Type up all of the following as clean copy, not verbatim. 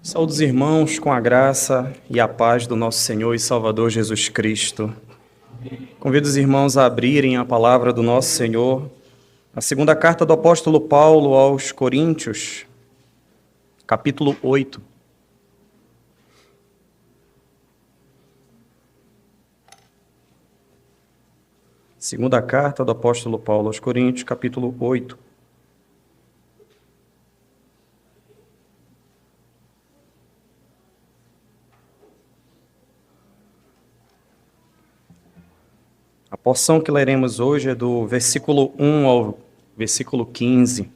Saúde os irmãos com a graça e a paz do nosso Senhor e Salvador Jesus Cristo. Convido os irmãos a abrirem a palavra do nosso Senhor, a segunda carta do apóstolo Paulo aos Coríntios, capítulo 8. Segunda carta do apóstolo Paulo aos Coríntios, capítulo 8. A porção que leremos hoje é do versículo 1 ao versículo 15.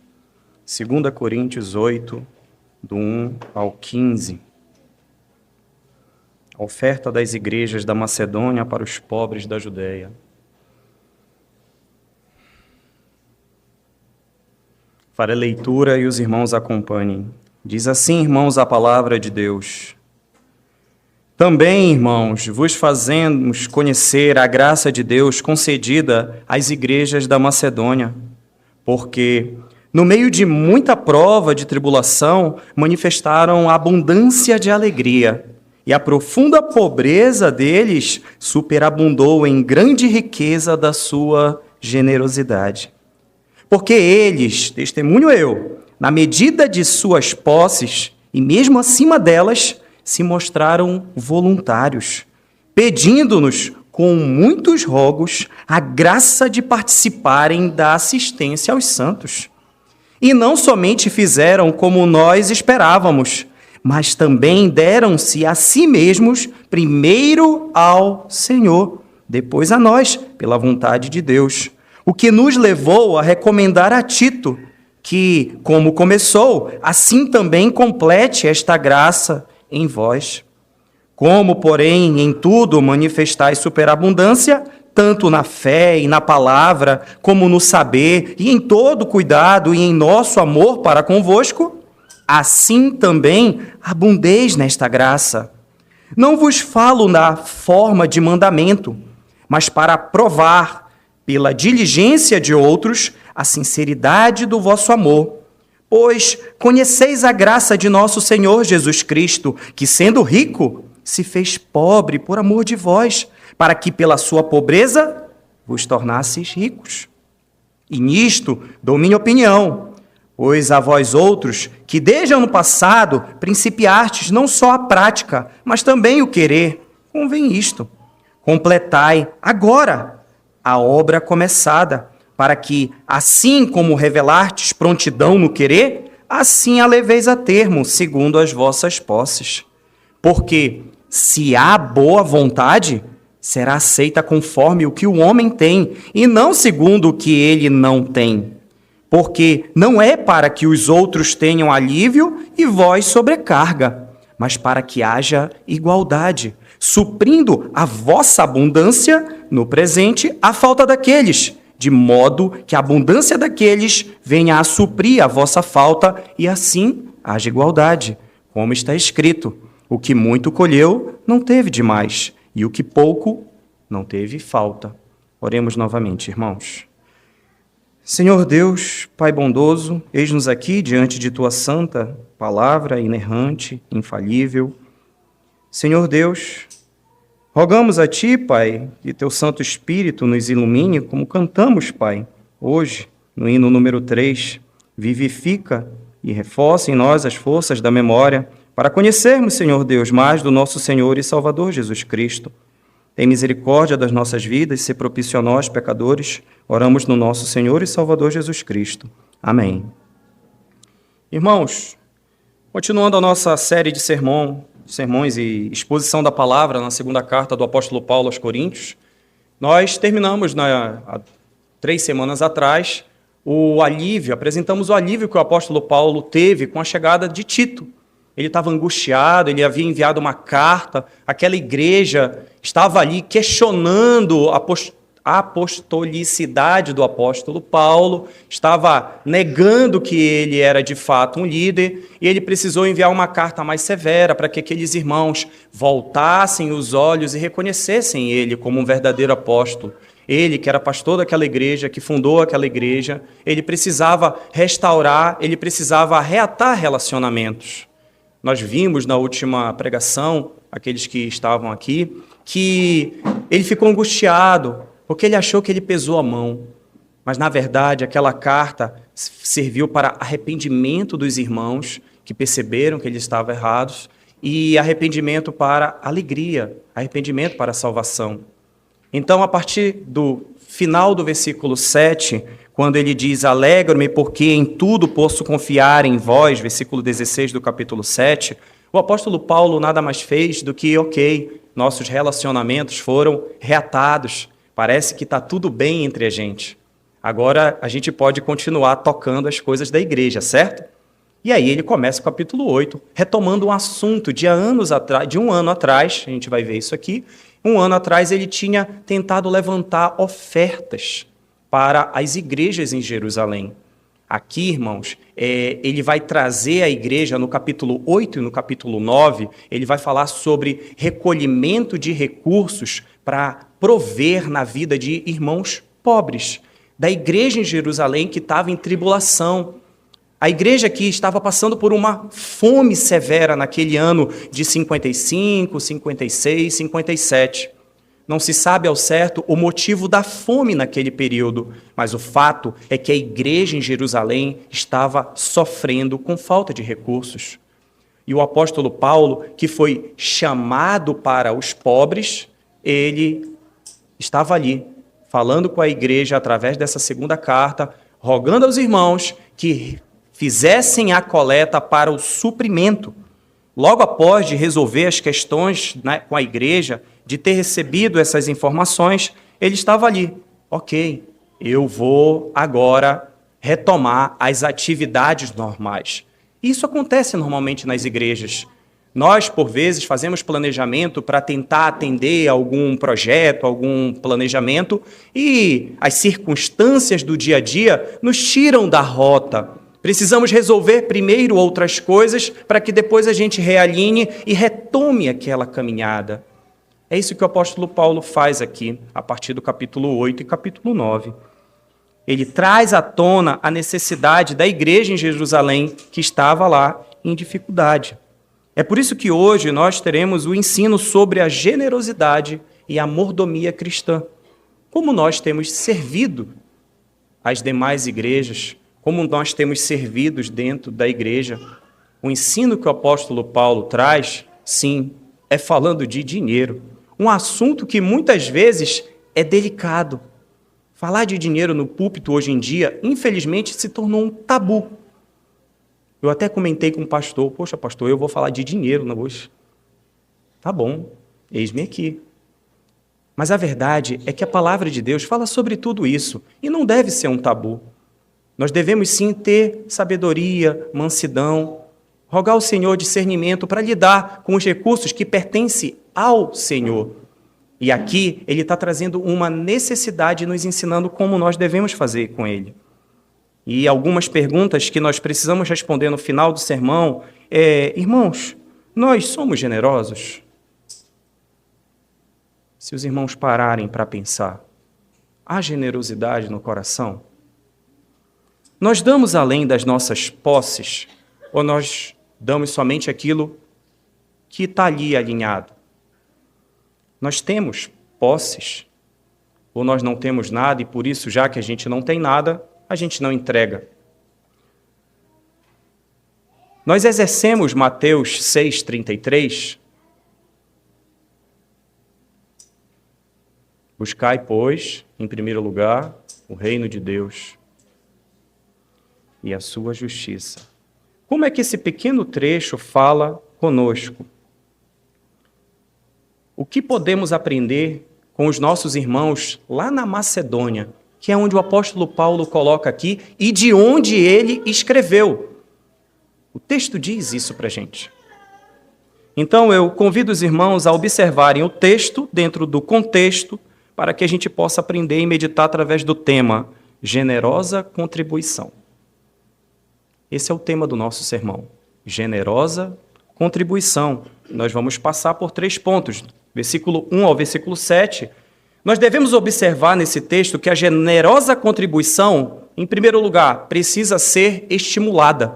2 Coríntios 8, do 1 ao 15. A oferta das igrejas da Macedônia para os pobres da Judéia. Farei leitura e os irmãos acompanhem. Diz assim, irmãos, a palavra de Deus. Também, irmãos, vos fazemos conhecer a graça de Deus concedida às igrejas da Macedônia, porque, no meio de muita prova de tribulação, manifestaram abundância de alegria, e a profunda pobreza deles superabundou em grande riqueza da sua generosidade. Porque eles, testemunho eu, na medida de suas posses, e mesmo acima delas, se mostraram voluntários, pedindo-nos com muitos rogos a graça de participarem da assistência aos santos. E não somente fizeram como nós esperávamos, mas também deram-se a si mesmos primeiro ao Senhor, depois a nós, pela vontade de Deus. O que nos levou a recomendar a Tito que, como começou, assim também complete esta graça em vós. Como, porém, em tudo manifestais superabundância, tanto na fé e na palavra, como no saber, e em todo cuidado e em nosso amor para convosco, assim também abundeis nesta graça. Não vos falo na forma de mandamento, mas para provar, pela diligência de outros, a sinceridade do vosso amor. Pois conheceis a graça de nosso Senhor Jesus Cristo, que, sendo rico, se fez pobre por amor de vós, para que pela sua pobreza vos tornasseis ricos. E nisto dou minha opinião, pois a vós outros, que desde ano passado principiastes não só a prática, mas também o querer, convém isto: completai agora a obra começada, para que, assim como revelastes prontidão no querer, assim a leveis a termo, segundo as vossas posses. Porque, se há boa vontade, será aceita conforme o que o homem tem, e não segundo o que ele não tem. Porque não é para que os outros tenham alívio e vós sobrecarga, mas para que haja igualdade, suprindo a vossa abundância no presente a falta daqueles, de modo que a abundância daqueles venha a suprir a vossa falta e assim haja igualdade. Como está escrito, o que muito colheu não teve demais, e o que pouco não teve falta. Oremos novamente, irmãos. Senhor Deus, Pai bondoso, eis-nos aqui diante de Tua santa palavra, inerrante, infalível. Senhor Deus, rogamos a Ti, Pai, que Teu Santo Espírito nos ilumine, como cantamos, Pai, hoje, no hino número 3, vivifica e reforça em nós as forças da memória, para conhecermos, Senhor Deus, mais do nosso Senhor e Salvador Jesus Cristo. Tem misericórdia das nossas vidas, se propício a nós, pecadores, oramos no nosso Senhor e Salvador Jesus Cristo. Amém. Irmãos, continuando a nossa série de sermões e exposição da palavra na segunda carta do apóstolo Paulo aos Coríntios, nós terminamos há 3 semanas atrás apresentamos o alívio que o apóstolo Paulo teve com a chegada de Tito. Ele estava angustiado, ele havia enviado uma carta, aquela igreja estava ali questionando a apostolicidade do apóstolo Paulo, estava negando que ele era de fato um líder, e ele precisou enviar uma carta mais severa para que aqueles irmãos voltassem os olhos e reconhecessem ele como um verdadeiro apóstolo. Ele, que era pastor daquela igreja, que fundou aquela igreja, ele precisava restaurar, ele precisava reatar relacionamentos. Nós vimos na última pregação, aqueles que estavam aqui, que ele ficou angustiado, porque ele achou que ele pesou a mão. Mas, na verdade, aquela carta serviu para arrependimento dos irmãos que perceberam que eles estavam errados e arrependimento para alegria, arrependimento para a salvação. Então, a partir do final do versículo 7, quando ele diz, alegro-me porque em tudo posso confiar em vós, versículo 16 do capítulo 7, o apóstolo Paulo nada mais fez do que, nossos relacionamentos foram reatados, parece que está tudo bem entre a gente. Agora a gente pode continuar tocando as coisas da igreja, certo? E aí ele começa o capítulo 8, retomando um assunto de um ano atrás, a gente vai ver isso aqui, um ano atrás ele tinha tentado levantar ofertas para as igrejas em Jerusalém. Aqui, irmãos, ele vai trazer a igreja no capítulo 8 e no capítulo 9, ele vai falar sobre recolhimento de recursos para prover na vida de irmãos pobres, da igreja em Jerusalém que estava em tribulação. A igreja que estava passando por uma fome severa naquele ano de 55, 56, 57. Não se sabe ao certo o motivo da fome naquele período, mas o fato é que a igreja em Jerusalém estava sofrendo com falta de recursos. E o apóstolo Paulo, que foi chamado para os pobres, ele estava ali, falando com a igreja através dessa segunda carta, rogando aos irmãos que fizessem a coleta para o suprimento. Logo após de resolver as questões com a igreja, de ter recebido essas informações, ele estava ali. Eu vou agora retomar as atividades normais. Isso acontece normalmente nas igrejas. Nós, por vezes, fazemos planejamento para tentar atender algum projeto, algum planejamento, e as circunstâncias do dia a dia nos tiram da rota. Precisamos resolver primeiro outras coisas para que depois a gente realinhe e retome aquela caminhada. É isso que o apóstolo Paulo faz aqui, a partir do capítulo 8 e capítulo 9. Ele traz à tona a necessidade da igreja em Jerusalém, que estava lá em dificuldade. É por isso que hoje nós teremos o ensino sobre a generosidade e a mordomia cristã. Como nós temos servido as demais igrejas, como nós temos servido dentro da igreja. O ensino que o apóstolo Paulo traz, sim, é falando de dinheiro. Um assunto que muitas vezes é delicado. Falar de dinheiro no púlpito hoje em dia, infelizmente, se tornou um tabu. Eu até comentei com o pastor, poxa, pastor, eu vou falar de dinheiro hoje. Tá bom, eis-me aqui. Mas a verdade é que a palavra de Deus fala sobre tudo isso, e não deve ser um tabu. Nós devemos sim ter sabedoria, mansidão, rogar ao Senhor discernimento para lidar com os recursos que pertencem ao Senhor. E aqui ele está trazendo uma necessidade, nos ensinando como nós devemos fazer com ele. E algumas perguntas que nós precisamos responder no final do sermão irmãos, nós somos generosos? Se os irmãos pararem para pensar, há generosidade no coração? Nós damos além das nossas posses ou nós damos somente aquilo que está ali alinhado? Nós temos posses ou nós não temos nada e por isso, já que a gente não tem nada, a gente não entrega? Nós exercemos Mateus 6,33. Buscai, pois, em primeiro lugar, o reino de Deus e a sua justiça. Como é que esse pequeno trecho fala conosco? O que podemos aprender com os nossos irmãos lá na Macedônia, que é onde o apóstolo Paulo coloca aqui e de onde ele escreveu? O texto diz isso para a gente. Então eu convido os irmãos a observarem o texto dentro do contexto para que a gente possa aprender e meditar através do tema generosa contribuição. Esse é o tema do nosso sermão, generosa contribuição. Nós vamos passar por 3 pontos, versículo 1 ao versículo 7. Nós devemos observar nesse texto que a generosa contribuição, em primeiro lugar, precisa ser estimulada.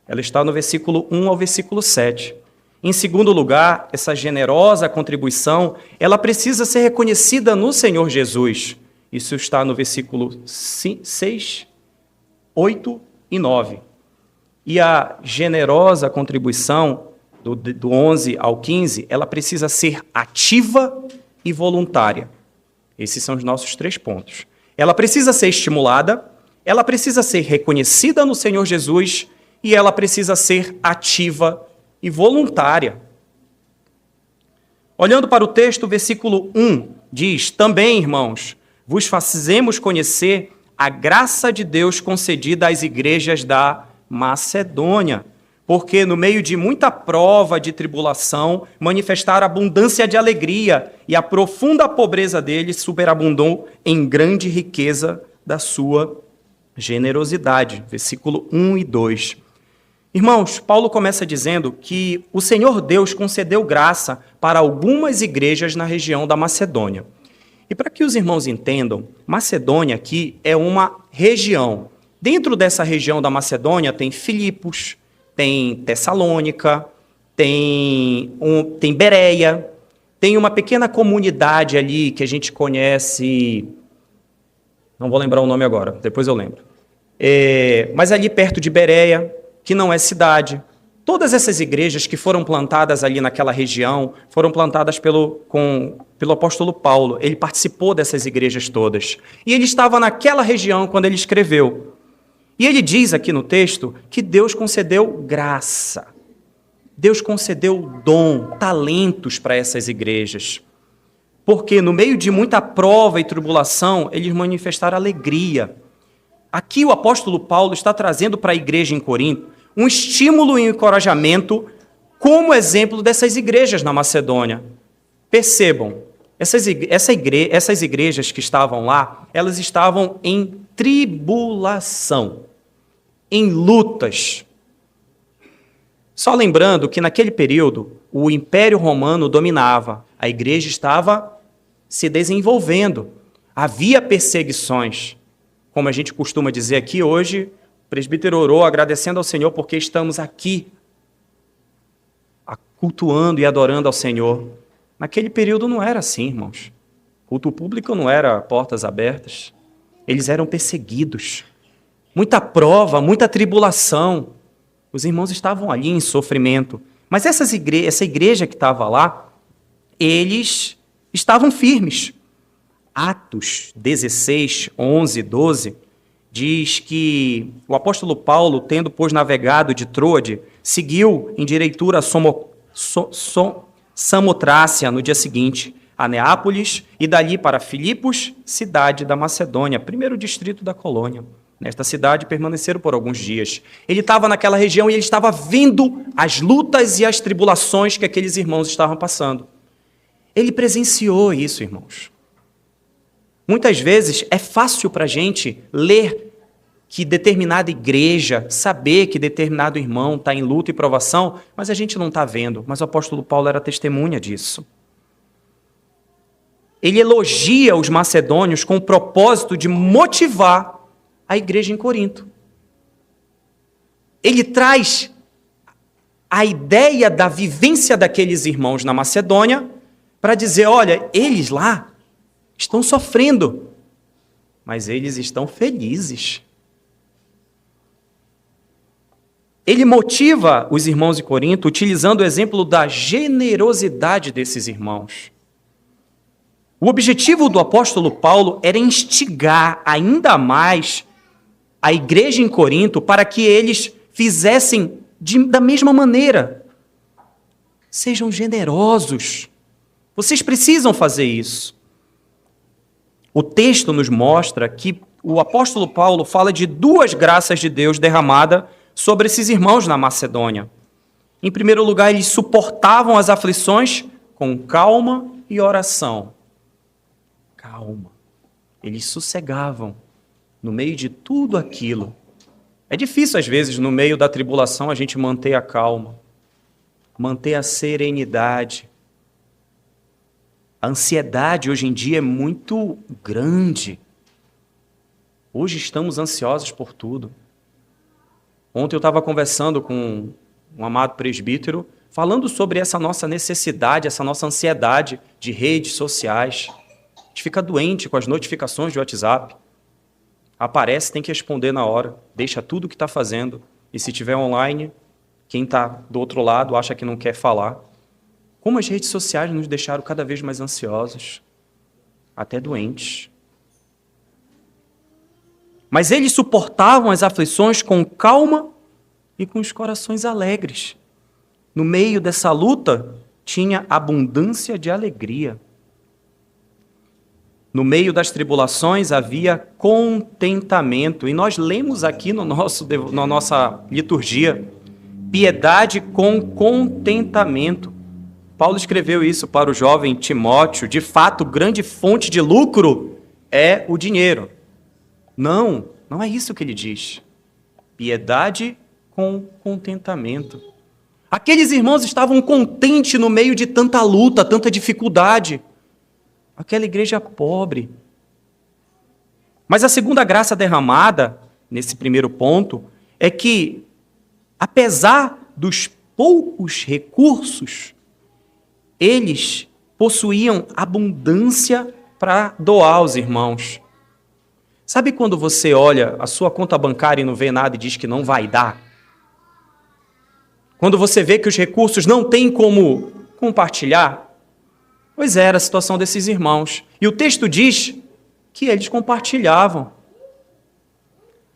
Ela está no versículo 1 ao versículo 7. Em segundo lugar, essa generosa contribuição, ela precisa ser reconhecida no Senhor Jesus. Isso está no versículo 6, 8 e 9. E a generosa contribuição, do 11 ao 15, ela precisa ser ativa e voluntária. Esses são os nossos 3 pontos. Ela precisa ser estimulada, ela precisa ser reconhecida no Senhor Jesus e ela precisa ser ativa e voluntária. Olhando para o texto, o versículo 1 diz: também, irmãos, vos fazemos conhecer a graça de Deus concedida às igrejas da Macedônia, porque no meio de muita prova de tribulação, manifestaram abundância de alegria, e a profunda pobreza deles superabundou em grande riqueza da sua generosidade. Versículo 1 e 2. Irmãos, Paulo começa dizendo que o Senhor Deus concedeu graça para algumas igrejas na região da Macedônia. E para que os irmãos entendam, Macedônia aqui é uma região. Dentro dessa região da Macedônia tem Filipos, tem Tessalônica, tem Bereia, tem uma pequena comunidade ali que a gente conhece, não vou lembrar o nome agora, depois eu lembro. Mas ali perto de Bereia, que não é cidade. Todas essas igrejas que foram plantadas ali naquela região, foram plantadas pelo apóstolo Paulo. Ele participou dessas igrejas todas. E ele estava naquela região quando ele escreveu. E ele diz aqui no texto que Deus concedeu graça. Deus concedeu dom, talentos para essas igrejas. Porque no meio de muita prova e tribulação, eles manifestaram alegria. Aqui o apóstolo Paulo está trazendo para a igreja em Corinto um estímulo e um encorajamento como exemplo dessas igrejas na Macedônia. Percebam, essas igrejas que estavam lá, elas estavam em tribulação, em lutas. Só lembrando que naquele período o Império Romano dominava, a igreja estava se desenvolvendo, havia perseguições. Como a gente costuma dizer aqui hoje, o presbítero orou agradecendo ao Senhor porque estamos aqui cultuando e adorando ao Senhor. Naquele período não era assim, irmãos. Culto público não era portas abertas. Eles eram perseguidos. Muita prova, muita tribulação. Os irmãos estavam ali em sofrimento. Mas essa igreja que estava lá, eles estavam firmes. Atos 16, 11, 12, diz que o apóstolo Paulo, tendo pois navegado de Troade, seguiu em direitura a Samotrácia no dia seguinte, a Neápolis, e dali para Filipos, cidade da Macedônia, primeiro distrito da colônia. Nesta cidade permaneceram por alguns dias. Ele estava naquela região e ele estava vendo as lutas e as tribulações que aqueles irmãos estavam passando. Ele presenciou isso, irmãos. Muitas vezes é fácil para a gente ler que determinada igreja, saber que determinado irmão está em luta e provação, mas a gente não está vendo. Mas o apóstolo Paulo era testemunha disso. Ele elogia os macedônios com o propósito de motivar a igreja em Corinto. Ele traz a ideia da vivência daqueles irmãos na Macedônia para dizer, olha, eles lá estão sofrendo, mas eles estão felizes. Ele motiva os irmãos de Corinto utilizando o exemplo da generosidade desses irmãos. O objetivo do apóstolo Paulo era instigar ainda mais a igreja em Corinto para que eles fizessem da mesma maneira. Sejam generosos. Vocês precisam fazer isso. O texto nos mostra que o apóstolo Paulo fala de 2 graças de Deus derramadas sobre esses irmãos na Macedônia. Em primeiro lugar, eles suportavam as aflições com calma e oração. Calma. Eles sossegavam no meio de tudo aquilo. É difícil, às vezes, no meio da tribulação, a gente manter a calma, manter a serenidade. A ansiedade hoje em dia é muito grande. Hoje estamos ansiosos por tudo. Ontem eu estava conversando com um amado presbítero, falando sobre essa nossa necessidade, essa nossa ansiedade de redes sociais. A gente fica doente com as notificações de WhatsApp. Aparece, tem que responder na hora, deixa tudo o que está fazendo. E se estiver online, quem está do outro lado acha que não quer falar. Como as redes sociais nos deixaram cada vez mais ansiosos, até doentes. Mas eles suportavam as aflições com calma e com os corações alegres. No meio dessa luta, tinha abundância de alegria. No meio das tribulações havia contentamento. E nós lemos aqui na nossa liturgia, piedade com contentamento. Paulo escreveu isso para o jovem Timóteo. De fato, grande fonte de lucro é o dinheiro. Não é isso que ele diz. Piedade com contentamento. Aqueles irmãos estavam contentes no meio de tanta luta, tanta dificuldade. Aquela igreja pobre. Mas a segunda graça derramada, nesse primeiro ponto, é que, apesar dos poucos recursos, eles possuíam abundância para doar aos irmãos. Sabe quando você olha a sua conta bancária e não vê nada e diz que não vai dar? Quando você vê que os recursos não têm como compartilhar? Pois era a situação desses irmãos. E o texto diz que eles compartilhavam.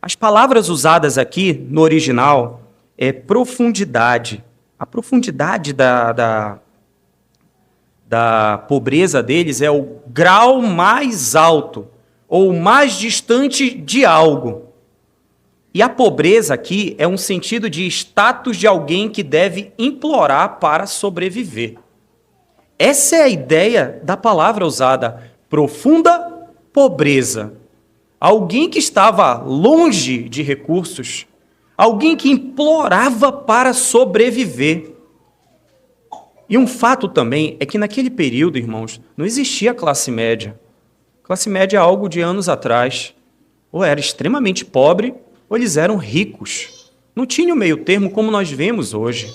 As palavras usadas aqui no original é profundidade. A profundidade da pobreza deles é o grau mais alto ou mais distante de algo. E a pobreza aqui é um sentido de status de alguém que deve implorar para sobreviver. Essa é a ideia da palavra usada, profunda pobreza. Alguém que estava longe de recursos, alguém que implorava para sobreviver. E um fato também é que naquele período, irmãos, não existia classe média. Classe média é algo de anos atrás. Ou era extremamente pobre, ou eles eram ricos. Não tinha o meio termo como nós vemos hoje.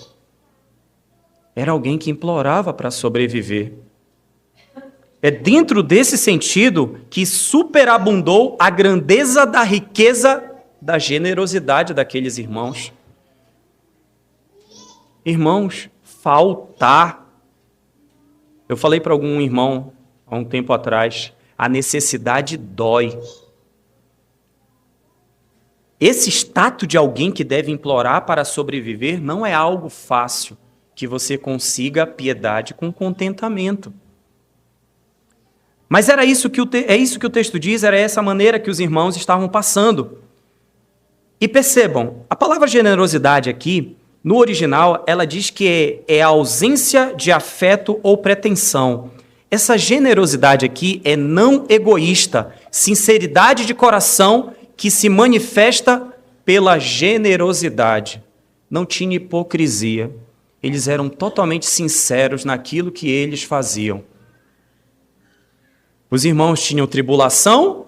Era alguém que implorava para sobreviver. É dentro desse sentido que superabundou a grandeza da riqueza, da generosidade daqueles irmãos. Irmãos, faltar. Eu falei para algum irmão há um tempo atrás, a necessidade dói. Esse status de alguém que deve implorar para sobreviver não é algo fácil, que você consiga piedade com contentamento. Mas era isso que é isso que o texto diz, era essa maneira que os irmãos estavam passando. E percebam, a palavra generosidade aqui, no original, ela diz que é a ausência de afeto ou pretensão. Essa generosidade aqui é não egoísta, sinceridade de coração que se manifesta pela generosidade. Não tinha hipocrisia. Eles eram totalmente sinceros naquilo que eles faziam. Os irmãos tinham tribulação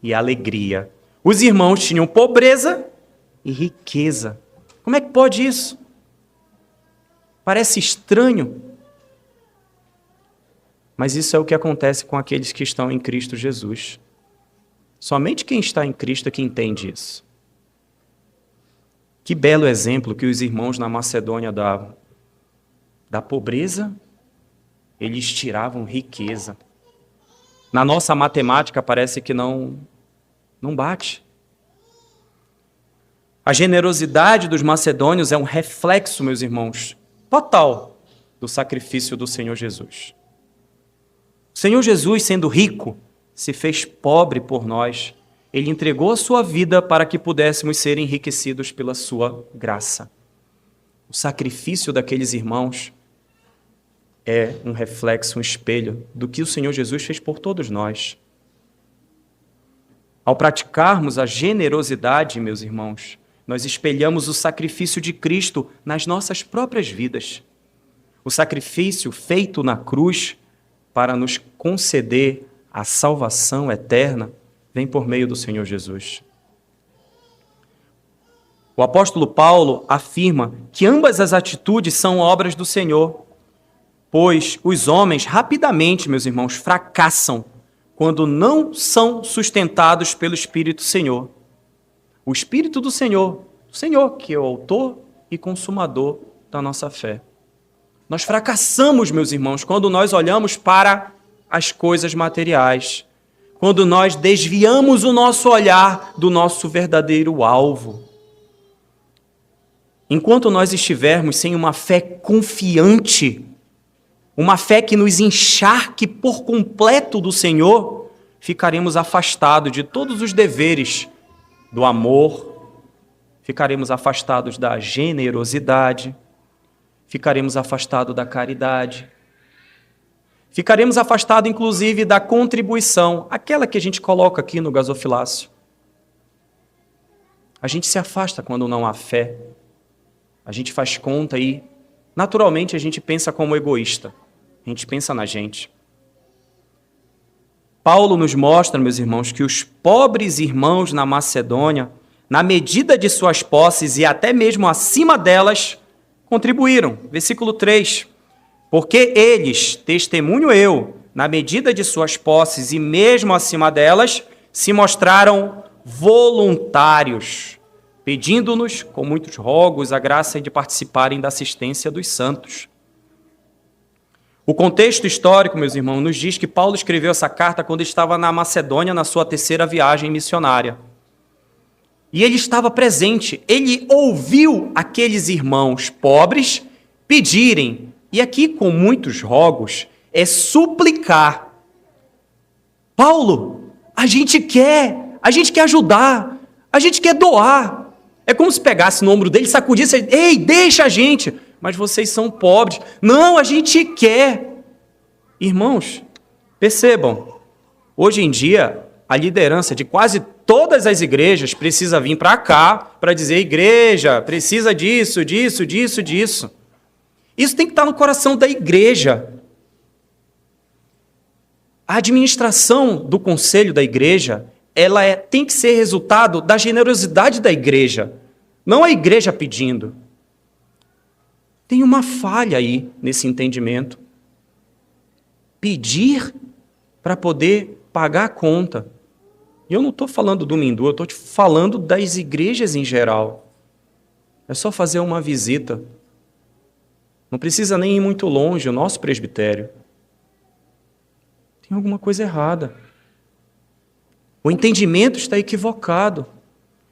e alegria. Os irmãos tinham pobreza e riqueza. Como é que pode isso? Parece estranho. Mas isso é o que acontece com aqueles que estão em Cristo Jesus. Somente quem está em Cristo é que entende isso. Que belo exemplo que os irmãos na Macedônia davam. Da pobreza, eles tiravam riqueza. Na nossa matemática parece que não bate. A generosidade dos macedônios é um reflexo, meus irmãos, total do sacrifício do Senhor Jesus. O Senhor Jesus, sendo rico, se fez pobre por nós. Ele entregou a sua vida para que pudéssemos ser enriquecidos pela sua graça. O sacrifício daqueles irmãos é um reflexo, um espelho do que o Senhor Jesus fez por todos nós. Ao praticarmos a generosidade, meus irmãos, nós espelhamos o sacrifício de Cristo nas nossas próprias vidas. O sacrifício feito na cruz para nos conceder a salvação eterna vem por meio do Senhor Jesus. O apóstolo Paulo afirma que ambas as atitudes são obras do Senhor, pois os homens rapidamente, meus irmãos, fracassam quando não são sustentados pelo Espírito Senhor. O Espírito do Senhor, o Senhor que é o autor e consumador da nossa fé. Nós fracassamos, meus irmãos, quando nós olhamos para as coisas materiais, quando nós desviamos o nosso olhar do nosso verdadeiro alvo. Enquanto nós estivermos sem uma fé confiante, uma fé que nos encharque por completo do Senhor, ficaremos afastados de todos os deveres do amor, ficaremos afastados da generosidade, ficaremos afastados da caridade, ficaremos afastados, inclusive, da contribuição, aquela que a gente coloca aqui no gasofilácio. A gente se afasta quando não há fé. A gente faz conta e, naturalmente, a gente pensa como egoísta. A gente pensa na gente. Paulo nos mostra, meus irmãos, que os pobres irmãos na Macedônia, na medida de suas posses e até mesmo acima delas, contribuíram. Versículo 3. Porque eles, testemunho eu, na medida de suas posses e mesmo acima delas, se mostraram voluntários, pedindo-nos, com muitos rogos, a graça de participarem da assistência dos santos. O contexto histórico, meus irmãos, nos diz que Paulo escreveu essa carta quando estava na Macedônia, na sua terceira viagem missionária. E ele estava presente, ele ouviu aqueles irmãos pobres pedirem, e aqui com muitos rogos, é suplicar. Paulo, a gente quer ajudar, a gente quer doar. É como se pegasse no ombro dele, sacudisse, ei, deixa a gente, mas vocês são pobres. Não, a gente quer. Irmãos, percebam, hoje em dia, a liderança de quase todas as igrejas precisa vir para cá para dizer, igreja, precisa disso, disso, disso, disso. Isso tem que estar no coração da igreja. A administração do conselho da igreja, tem que ser resultado da generosidade da igreja, não a igreja pedindo. Tem uma falha aí nesse entendimento. Pedir para poder pagar a conta. E eu não estou falando do Mindu, eu estou falando das igrejas em geral. É só fazer uma visita. Não precisa nem ir muito longe, o nosso presbitério. Tem alguma coisa errada. O entendimento está equivocado.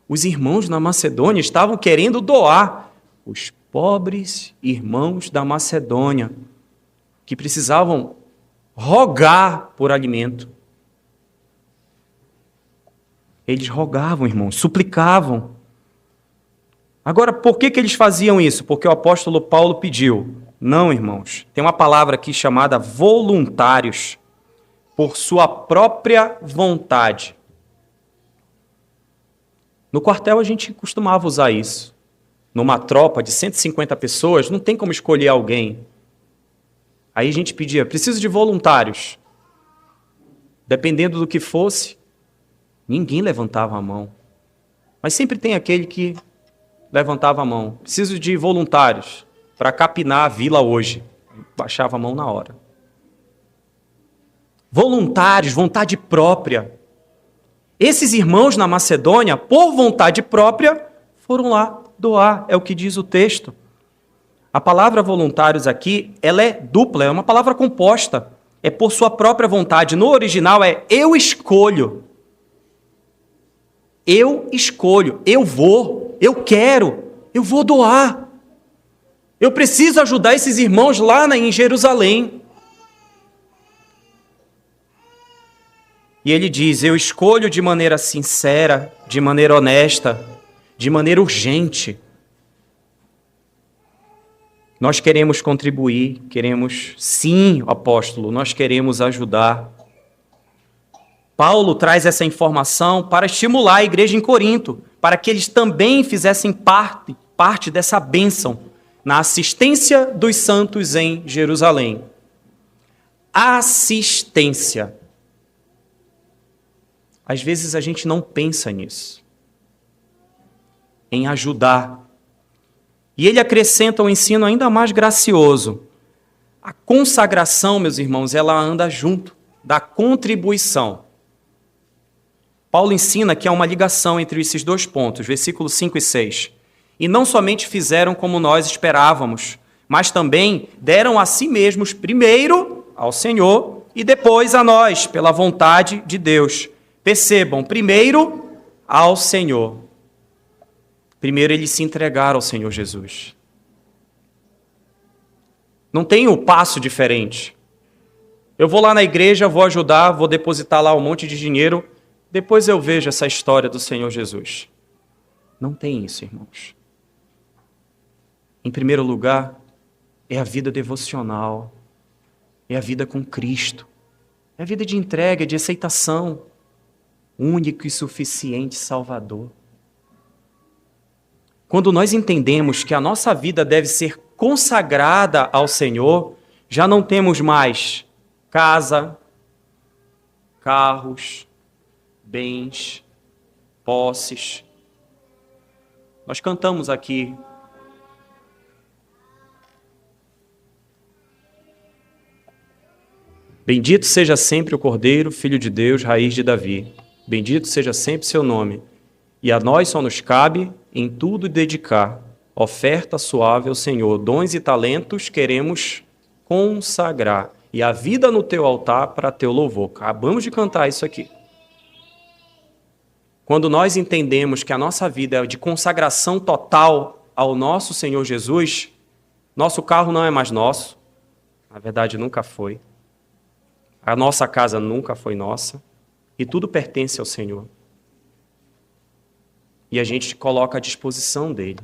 Os irmãos na Macedônia estavam querendo doar. Os pobres irmãos da Macedônia, que precisavam rogar por alimento. Eles rogavam, irmãos, suplicavam. Agora, por que eles faziam isso? Porque o apóstolo Paulo pediu. Não, irmãos. Tem uma palavra aqui chamada voluntários, por sua própria vontade. No quartel a gente costumava usar isso. Numa tropa de 150 pessoas, não tem como escolher alguém. Aí a gente pedia, preciso de voluntários. Dependendo do que fosse, ninguém levantava a mão. Mas sempre tem aquele que levantava a mão. Preciso de voluntários para capinar a vila hoje. Baixava a mão na hora. Voluntários, vontade própria. Esses irmãos na Macedônia, por vontade própria, foram lá doar, é o que diz o texto. A palavra voluntários aqui, ela é dupla, é uma palavra composta. É por sua própria vontade. No original é eu escolho. Eu escolho, eu vou, eu quero, eu vou doar. Eu preciso ajudar esses irmãos lá em Jerusalém. E ele diz, eu escolho de maneira sincera, de maneira honesta, de maneira urgente. Nós queremos contribuir, queremos, sim, apóstolo, nós queremos ajudar. Paulo traz essa informação para estimular a igreja em Corinto, para que eles também fizessem parte dessa bênção na assistência dos santos em Jerusalém. Assistência. Às vezes a gente não pensa nisso. em ajudar. E ele acrescenta um ensino ainda mais gracioso. A consagração, meus irmãos, ela anda junto da contribuição. Paulo ensina que há uma ligação entre esses dois pontos, versículos 5 e 6. E não somente fizeram como nós esperávamos, mas também deram a si mesmos primeiro ao Senhor e depois a nós, pela vontade de Deus. Percebam, primeiro ao Senhor. Primeiro eles se entregaram ao Senhor Jesus. Não tem um passo diferente. Eu vou lá na igreja, vou ajudar, vou depositar lá um monte de dinheiro, depois eu vejo essa história do Senhor Jesus. Não tem isso, irmãos. Em primeiro lugar, é a vida devocional, é a vida com Cristo, é a vida de entrega, de aceitação, único e suficiente Salvador. Quando nós entendemos que a nossa vida deve ser consagrada ao Senhor, já não temos mais casa, carros, bens, posses. Nós cantamos aqui. Bendito seja sempre o Cordeiro, Filho de Deus, raiz de Davi. Bendito seja sempre seu nome. E a nós só nos cabe em tudo dedicar oferta suave ao Senhor. Dons e talentos queremos consagrar. E a vida no teu altar para teu louvor. Acabamos de cantar isso aqui. Quando nós entendemos que a nossa vida é de consagração total ao nosso Senhor Jesus, nosso carro não é mais nosso. Na verdade, nunca foi. A nossa casa nunca foi nossa. E tudo pertence ao Senhor. E a gente coloca à disposição dele.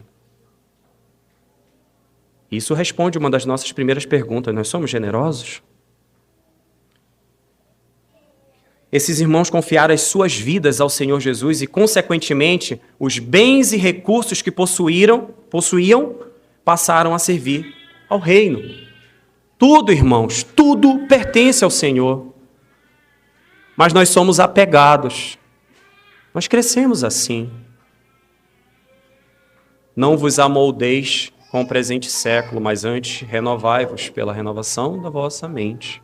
Isso responde uma das nossas primeiras perguntas. Nós somos generosos? Esses irmãos confiaram as suas vidas ao Senhor Jesus e, consequentemente, os bens e recursos que possuíam, passaram a servir ao reino. Tudo, irmãos, tudo pertence ao Senhor. Mas nós somos apegados. Nós crescemos assim. Não vos amoldeis com o presente século, mas antes renovai-vos pela renovação da vossa mente.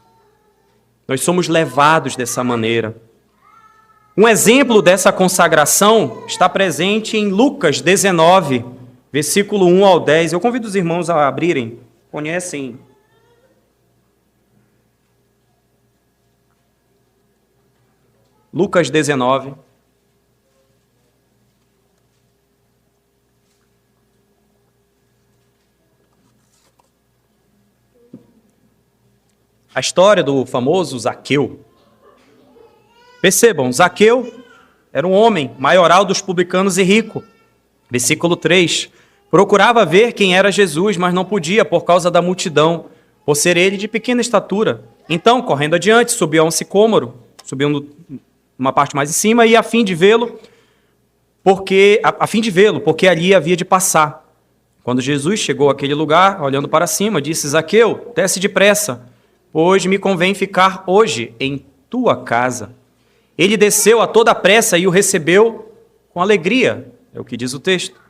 Nós somos levados dessa maneira. Um exemplo dessa consagração está presente em Lucas 19, versículo 1 ao 10. Eu convido os irmãos a abrirem. Conhecem? Lucas 19. A história do famoso Zaqueu. Percebam, Zaqueu era um homem maioral dos publicanos e rico. Versículo 3. Procurava ver quem era Jesus, mas não podia por causa da multidão, por ser ele de pequena estatura. Então, correndo adiante, subiu a um sicômoro, subiu uma parte mais em cima, e a fim de vê-lo, porque ali havia de passar. Quando Jesus chegou àquele lugar, olhando para cima, disse: Zaqueu, desce depressa, pois me convém ficar hoje em tua casa. Ele desceu a toda pressa e o recebeu com alegria, é o que diz o texto.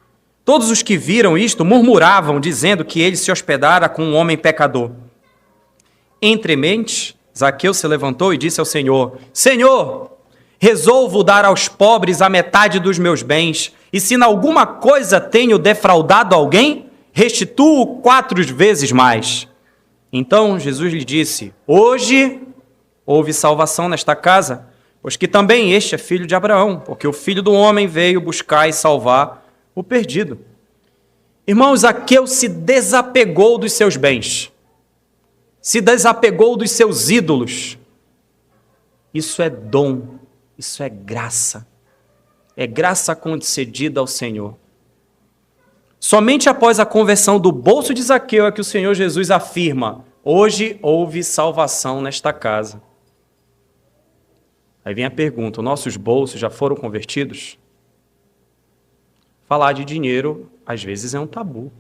Todos os que viram isto murmuravam, dizendo que ele se hospedara com um homem pecador. Entre mentes, Zaqueu se levantou e disse ao Senhor: Senhor, resolvo dar aos pobres a metade dos meus bens, e se em alguma coisa tenho defraudado alguém, restituo 4 vezes mais. Então Jesus lhe disse: Hoje houve salvação nesta casa, pois que também este é filho de Abraão, porque o Filho do Homem veio buscar e salvar o perdido. Irmãos, Zaqueu se desapegou dos seus bens, se desapegou dos seus ídolos. Isso é dom, isso é graça concedida ao Senhor. Somente após a conversão do bolso de Zaqueu é que o Senhor Jesus afirma: hoje houve salvação nesta casa. Aí vem a pergunta: nossos bolsos já foram convertidos? Falar de dinheiro, às vezes, é um tabu.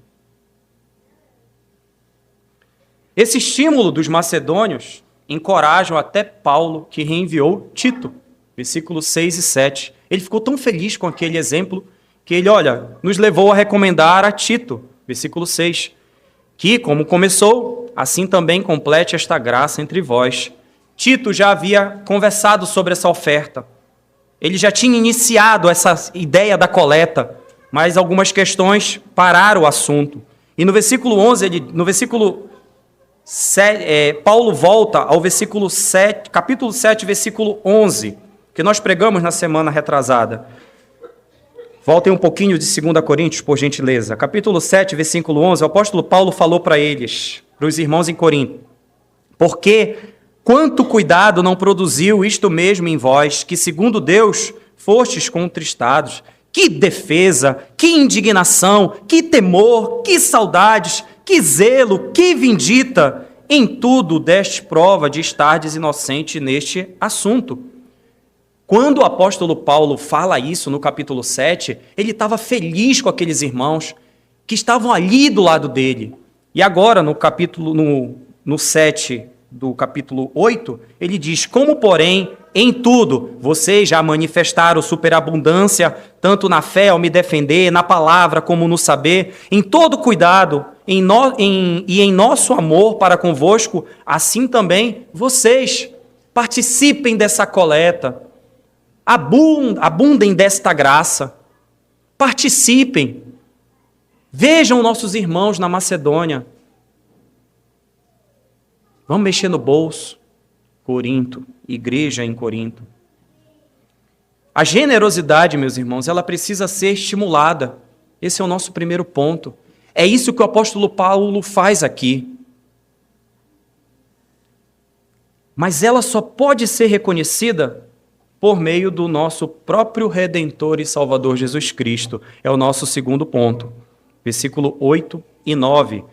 Esse estímulo dos macedônios encorajam até Paulo, que reenviou Tito, versículos 6 e 7. Ele ficou tão feliz com aquele exemplo que ele, nos levou a recomendar a Tito, versículo 6, que, como começou, assim também complete esta graça entre vós. Tito já havia conversado sobre essa oferta. Ele já tinha iniciado essa ideia da coleta, mas algumas questões pararam o assunto. E no versículo 11, Paulo volta ao versículo 7, capítulo 7, versículo 11, que nós pregamos na semana retrasada. Voltem um pouquinho de 2 Coríntios, por gentileza. Capítulo 7, versículo 11, o apóstolo Paulo falou para eles, para os irmãos em Corinto: porque quanto cuidado não produziu isto mesmo em vós, que segundo Deus fostes contristados. Que defesa, que indignação, que temor, que saudades, que zelo, que vindita. Em tudo deste prova de estardes inocente neste assunto. Quando o apóstolo Paulo fala isso no capítulo 7, ele estava feliz com aqueles irmãos que estavam ali do lado dele. E agora, no 7 do capítulo 8, ele diz: como, porém, em tudo vocês já manifestaram superabundância, tanto na fé ao me defender, na palavra como no saber, em todo cuidado e em nosso amor para convosco, assim também vocês participem dessa coleta, abundem desta graça, participem, vejam nossos irmãos na Macedônia. Vamos mexer no bolso. Corinto, igreja em Corinto. A generosidade, meus irmãos, ela precisa ser estimulada. Esse é o nosso primeiro ponto. É isso que o apóstolo Paulo faz aqui. Mas ela só pode ser reconhecida por meio do nosso próprio Redentor e Salvador Jesus Cristo. É o nosso segundo ponto. Versículo 8 e 9.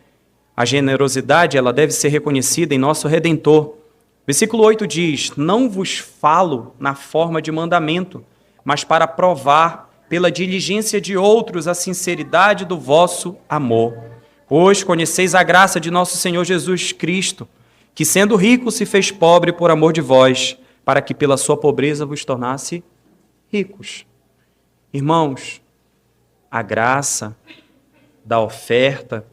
A generosidade, ela deve ser reconhecida em nosso Redentor. Versículo 8 diz: não vos falo na forma de mandamento, mas para provar pela diligência de outros a sinceridade do vosso amor. Pois conheceis a graça de nosso Senhor Jesus Cristo, que sendo rico se fez pobre por amor de vós, para que pela sua pobreza vos tornasse ricos. Irmãos, a graça da oferta,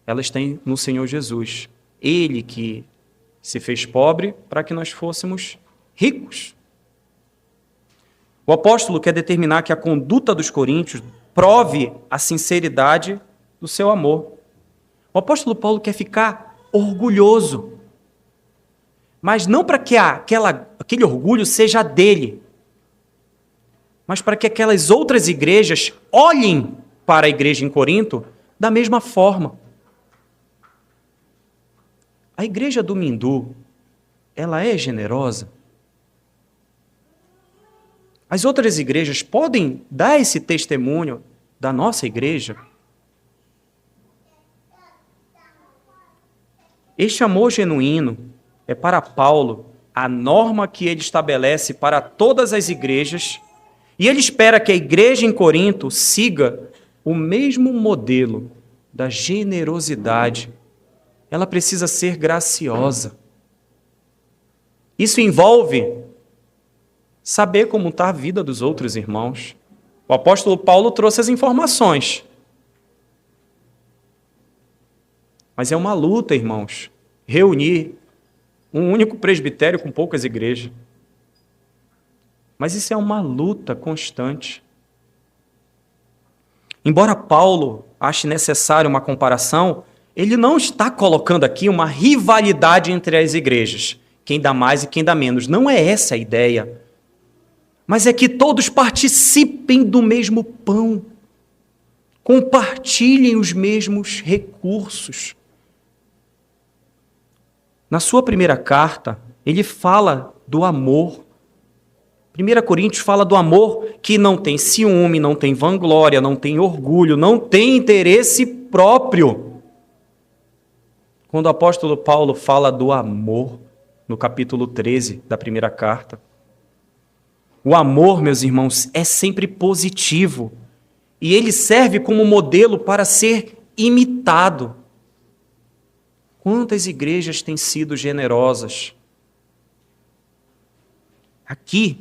ela está no Senhor Jesus. Ele que se fez pobre para que nós fôssemos ricos. O apóstolo quer determinar que a conduta dos coríntios prove a sinceridade do seu amor. O apóstolo Paulo quer ficar orgulhoso, mas não para que aquele orgulho seja dele, mas para que aquelas outras igrejas olhem para a igreja em Corinto da mesma forma. A igreja do Mindu, ela é generosa? As outras igrejas podem dar esse testemunho da nossa igreja? Este amor genuíno é para Paulo a norma que ele estabelece para todas as igrejas, e ele espera que a igreja em Corinto siga o mesmo modelo da generosidade. Ela precisa ser graciosa. Isso envolve saber como está a vida dos outros irmãos. O apóstolo Paulo trouxe as informações. Mas é uma luta, irmãos, reunir um único presbitério com poucas igrejas. Mas isso é uma luta constante. Embora Paulo ache necessário uma comparação, ele não está colocando aqui uma rivalidade entre as igrejas, quem dá mais e quem dá menos. Não é essa a ideia. Mas é que todos participem do mesmo pão, compartilhem os mesmos recursos. Na sua primeira carta, ele fala do amor. 1 Coríntios fala do amor que não tem ciúme, não tem vanglória, não tem orgulho, não tem interesse próprio. Quando o apóstolo Paulo fala do amor, no capítulo 13 da primeira carta, o amor, meus irmãos, é sempre positivo e ele serve como modelo para ser imitado. Quantas igrejas têm sido generosas? Aqui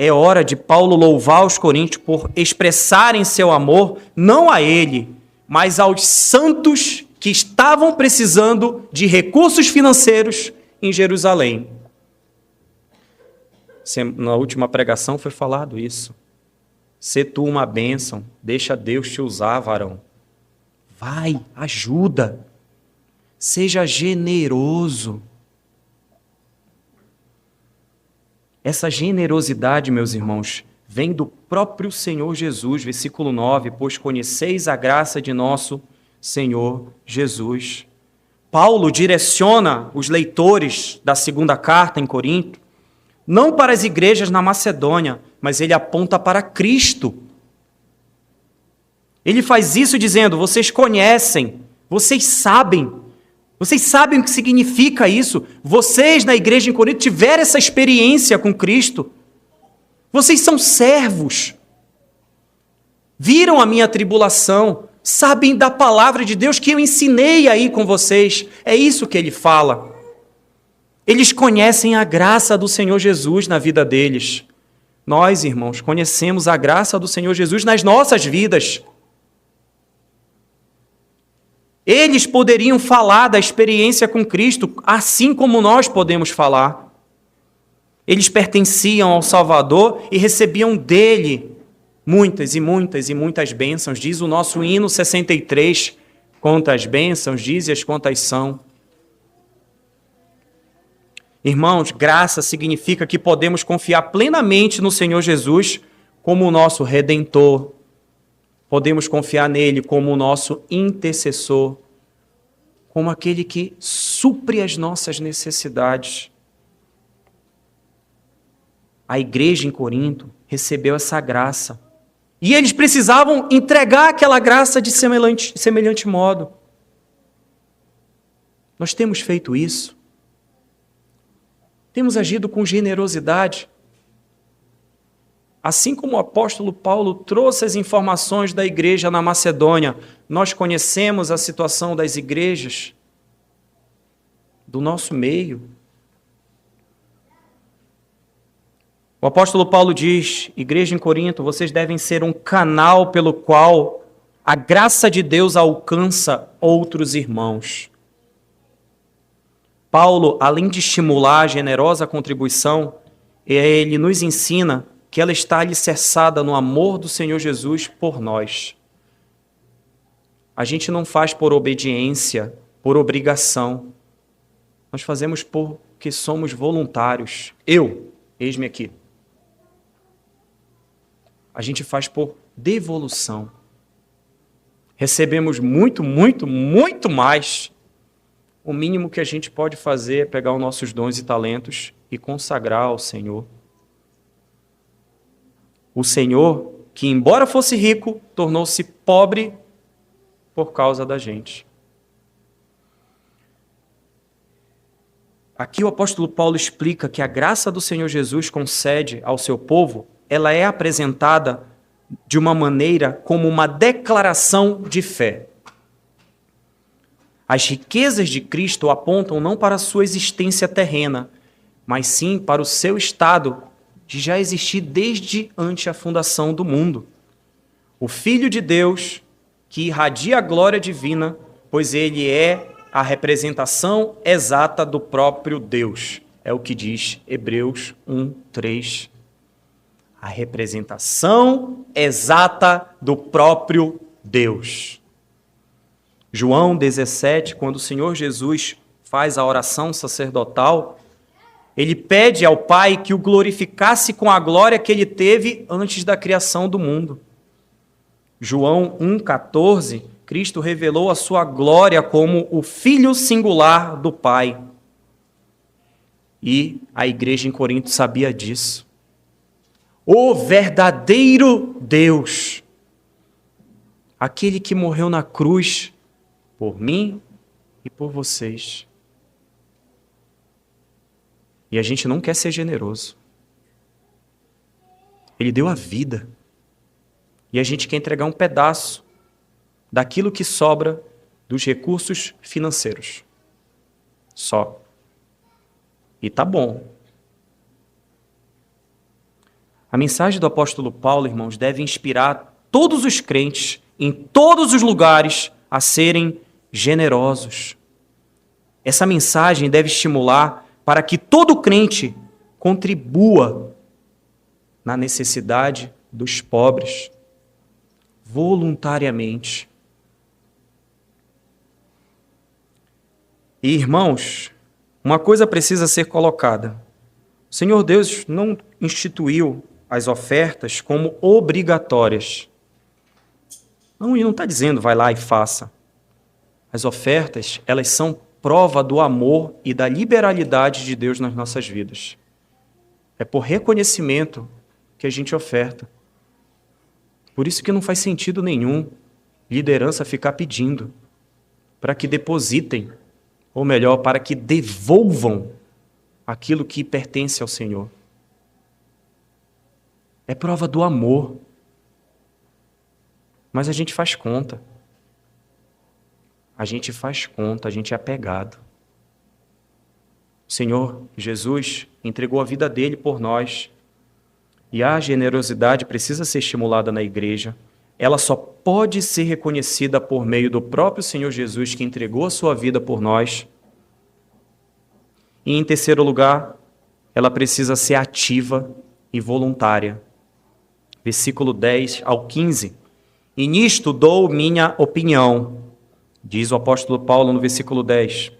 é hora de Paulo louvar os coríntios por expressarem seu amor não a ele, mas aos santos que estavam precisando de recursos financeiros em Jerusalém. Na última pregação foi falado isso. Sê tu uma bênção, deixa Deus te usar, varão. Vai, ajuda. Seja generoso. Essa generosidade, meus irmãos, vem do próprio Senhor Jesus, versículo 9, pois conheceis a graça de nosso Senhor Jesus. Paulo direciona os leitores da segunda carta em Corinto, não para as igrejas na Macedônia, mas ele aponta para Cristo. Ele faz isso dizendo, vocês conhecem, vocês sabem o que significa isso. Vocês na igreja em Corinto tiveram essa experiência com Cristo. Vocês são servos. Viram a minha tribulação. Sabem da palavra de Deus que eu ensinei aí com vocês. É isso que ele fala. Eles conhecem a graça do Senhor Jesus na vida deles. Nós, irmãos, conhecemos a graça do Senhor Jesus nas nossas vidas. Eles poderiam falar da experiência com Cristo, assim como nós podemos falar. Eles pertenciam ao Salvador e recebiam dele muitas e muitas e muitas bênçãos. Diz o nosso hino 63, quantas bênçãos, dize-as quantas são. Irmãos, graça significa que podemos confiar plenamente no Senhor Jesus como o nosso Redentor. Podemos confiar nele como o nosso intercessor, como aquele que supre as nossas necessidades. A igreja em Corinto recebeu essa graça. E eles precisavam entregar aquela graça de semelhante modo. Nós temos feito isso. Temos agido com generosidade. Assim como o apóstolo Paulo trouxe as informações da igreja na Macedônia, nós conhecemos a situação das igrejas do nosso meio. O apóstolo Paulo diz, igreja em Corinto, vocês devem ser um canal pelo qual a graça de Deus alcança outros irmãos. Paulo, além de estimular a generosa contribuição, ele nos ensina que ela está alicerçada no amor do Senhor Jesus por nós. A gente não faz por obediência, por obrigação. Nós fazemos porque somos voluntários. Eis-me aqui. A gente faz por devolução. Recebemos muito, muito, muito mais. O mínimo que a gente pode fazer é pegar os nossos dons e talentos e consagrar ao Senhor. O Senhor, que embora fosse rico, tornou-se pobre por causa da gente. Aqui o apóstolo Paulo explica que a graça do Senhor Jesus concede ao seu povo, ela é apresentada de uma maneira como uma declaração de fé. As riquezas de Cristo apontam não para a sua existência terrena, mas sim para o seu estado de já existir desde antes a fundação do mundo. O Filho de Deus, que irradia a glória divina, pois ele é a representação exata do próprio Deus. É o que diz Hebreus 1:3. A representação exata do próprio Deus. João 17, quando o Senhor Jesus faz a oração sacerdotal, ele pede ao Pai que o glorificasse com a glória que ele teve antes da criação do mundo. João 1,14, Cristo revelou a sua glória como o Filho singular do Pai. E a igreja em Corinto sabia disso. O verdadeiro Deus, aquele que morreu na cruz por mim e por vocês. E a gente não quer ser generoso. Ele deu a vida. E a gente quer entregar um pedaço daquilo que sobra dos recursos financeiros. Só. E tá bom. A mensagem do apóstolo Paulo, irmãos, deve inspirar todos os crentes, em todos os lugares, a serem generosos. Essa mensagem deve estimular para que todo crente contribua na necessidade dos pobres, voluntariamente. E, irmãos, uma coisa precisa ser colocada. O Senhor Deus não instituiu as ofertas como obrigatórias. Não, e não está dizendo vai lá e faça. As ofertas, elas são prova do amor e da liberalidade de Deus nas nossas vidas. É por reconhecimento que a gente oferta. Por isso que não faz sentido nenhum liderança ficar pedindo para que depositem, ou melhor, para que devolvam aquilo que pertence ao Senhor. É prova do amor. Mas a gente faz conta. A gente faz conta, a gente é apegado. O Senhor Jesus entregou a vida dele por nós. E a generosidade precisa ser estimulada na igreja. Ela só pode ser reconhecida por meio do próprio Senhor Jesus, que entregou a sua vida por nós. E, em terceiro lugar, ela precisa ser ativa e voluntária. Versículo 10 ao 15. E nisto dou minha opinião, diz o apóstolo Paulo no versículo 10.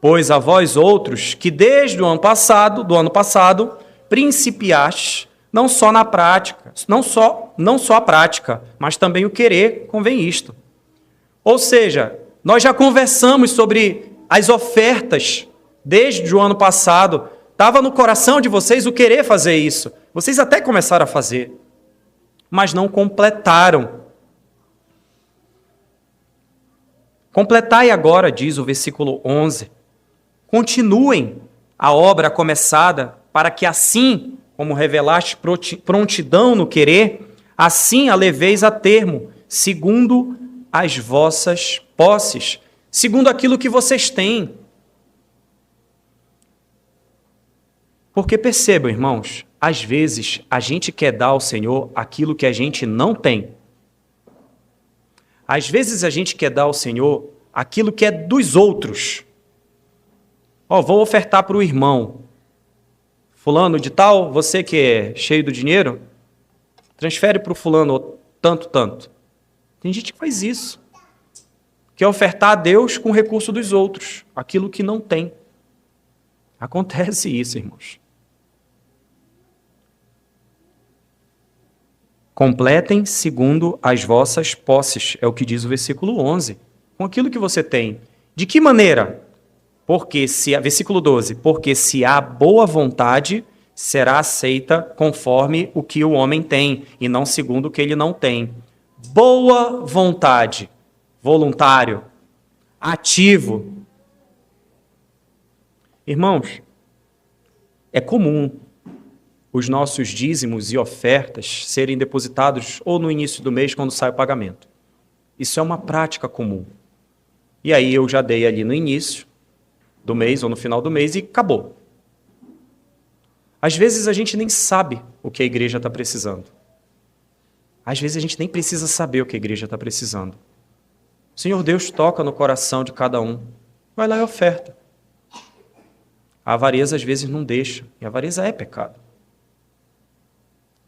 Pois a vós outros, que desde o ano passado, principiastes, não só na prática, não só a prática, mas também o querer, convém isto. Ou seja, nós já conversamos sobre as ofertas desde o ano passado. Estava no coração de vocês o querer fazer isso. Vocês até começaram a fazer, mas não completaram. Completai agora, diz o versículo 11. Continuem a obra começada, para que assim, como revelaste prontidão no querer, assim a leveis a termo, segundo as vossas posses, segundo aquilo que vocês têm. Porque percebam, irmãos, às vezes a gente quer dar ao Senhor aquilo que a gente não tem. Às vezes a gente quer dar ao Senhor aquilo que é dos outros. Vou ofertar para o irmão. Fulano de tal, você que é cheio do dinheiro, transfere para o fulano tanto. Tem gente que faz isso. Quer ofertar a Deus com o recurso dos outros, aquilo que não tem. Acontece isso, irmãos. Completem segundo as vossas posses, é o que diz o versículo 11. Com aquilo que você tem. De que maneira? Versículo 12. Porque se há boa vontade, será aceita conforme o que o homem tem, e não segundo o que ele não tem. Boa vontade, voluntário, ativo. Irmãos, é comum os nossos dízimos e ofertas serem depositados ou no início do mês, quando sai o pagamento. Isso é uma prática comum. E aí eu já dei ali no início do mês ou no final do mês e acabou. Às vezes a gente nem sabe o que a igreja está precisando. Às vezes a gente nem precisa saber o que a igreja está precisando. O Senhor Deus toca no coração de cada um. Vai lá e oferta. A avareza às vezes não deixa. E a avareza é pecado.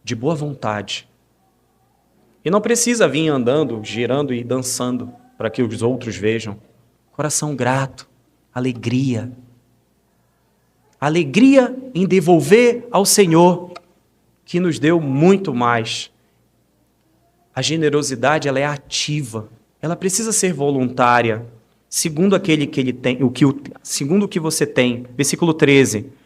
De boa vontade. E não precisa vir andando, girando e dançando para que os outros vejam. Coração grato, alegria. Alegria em devolver ao Senhor, que nos deu muito mais. A generosidade, ela é ativa. Ela precisa ser voluntária, segundo aquele que ele tem, segundo o que você tem. Versículo 13.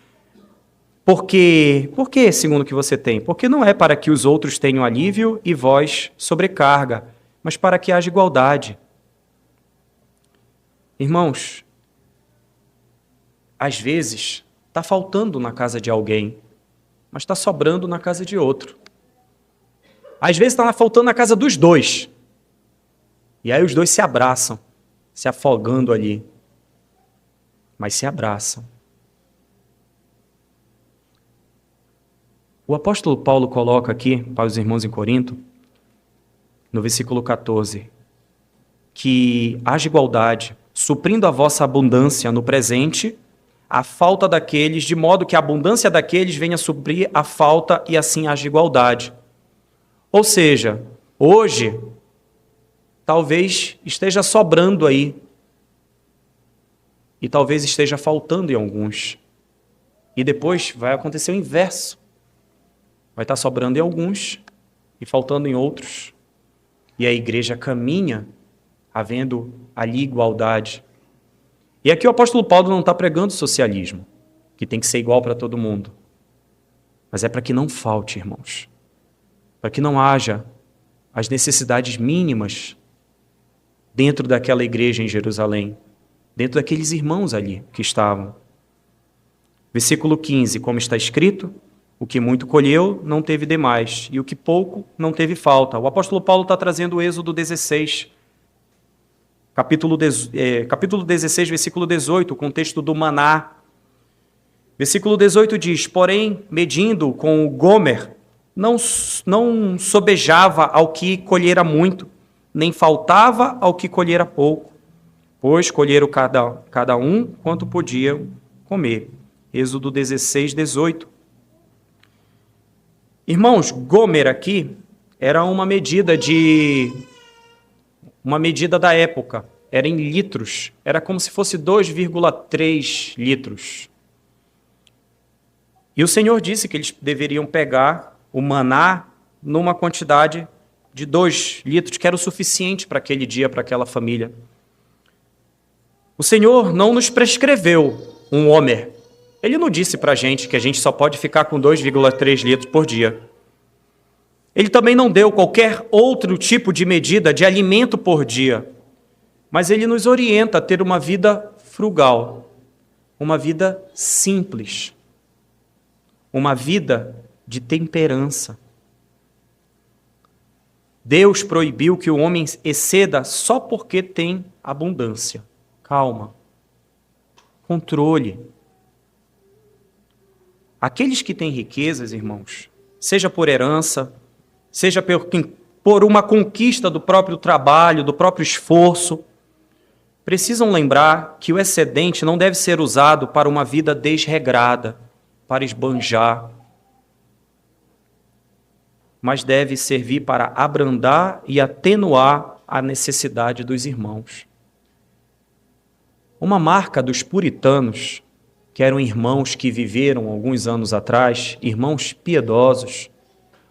Por que segundo o que você tem? Porque não é para que os outros tenham alívio e vós sobrecarga, mas para que haja igualdade. Irmãos, às vezes está faltando na casa de alguém, mas está sobrando na casa de outro. Às vezes está faltando na casa dos dois. E aí os dois se abraçam, se afogando ali. Mas se abraçam. O apóstolo Paulo coloca aqui, para os irmãos em Corinto, no versículo 14, que haja igualdade, suprindo a vossa abundância no presente, a falta daqueles, de modo que a abundância daqueles venha suprir a falta e assim haja igualdade. Ou seja, hoje, talvez esteja sobrando aí, e talvez esteja faltando em alguns. E depois vai acontecer o inverso. Vai estar sobrando em alguns e faltando em outros. E a igreja caminha havendo ali igualdade. E aqui o apóstolo Paulo não está pregando socialismo, que tem que ser igual para todo mundo. Mas é para que não falte, irmãos. Para que não haja as necessidades mínimas dentro daquela igreja em Jerusalém, dentro daqueles irmãos ali que estavam. Versículo 15, como está escrito, o que muito colheu não teve demais, e o que pouco não teve falta. O apóstolo Paulo está trazendo o Êxodo 16, capítulo 16, versículo 18, o contexto do maná. Versículo 18 diz, porém, medindo com o Gomer, não sobejava ao que colhera muito, nem faltava ao que colhera pouco, pois colheram cada um quanto podiam comer. Êxodo 16, 18. Irmãos, Gomer aqui era uma medida da época, era em litros, era como se fosse 2,3 litros. E o Senhor disse que eles deveriam pegar o maná numa quantidade de 2 litros, que era o suficiente para aquele dia, para aquela família. O Senhor não nos prescreveu um homer. Ele não disse para a gente que a gente só pode ficar com 2,3 litros por dia. Ele também não deu qualquer outro tipo de medida de alimento por dia. Mas ele nos orienta a ter uma vida frugal, uma vida simples, uma vida de temperança. Deus proibiu que o homem exceda só porque tem abundância. Calma. Controle. Aqueles que têm riquezas, irmãos, seja por herança, seja por uma conquista do próprio trabalho, do próprio esforço, precisam lembrar que o excedente não deve ser usado para uma vida desregrada, para esbanjar, mas deve servir para abrandar e atenuar a necessidade dos irmãos. Uma marca dos puritanos, que eram irmãos que viveram alguns anos atrás, irmãos piedosos,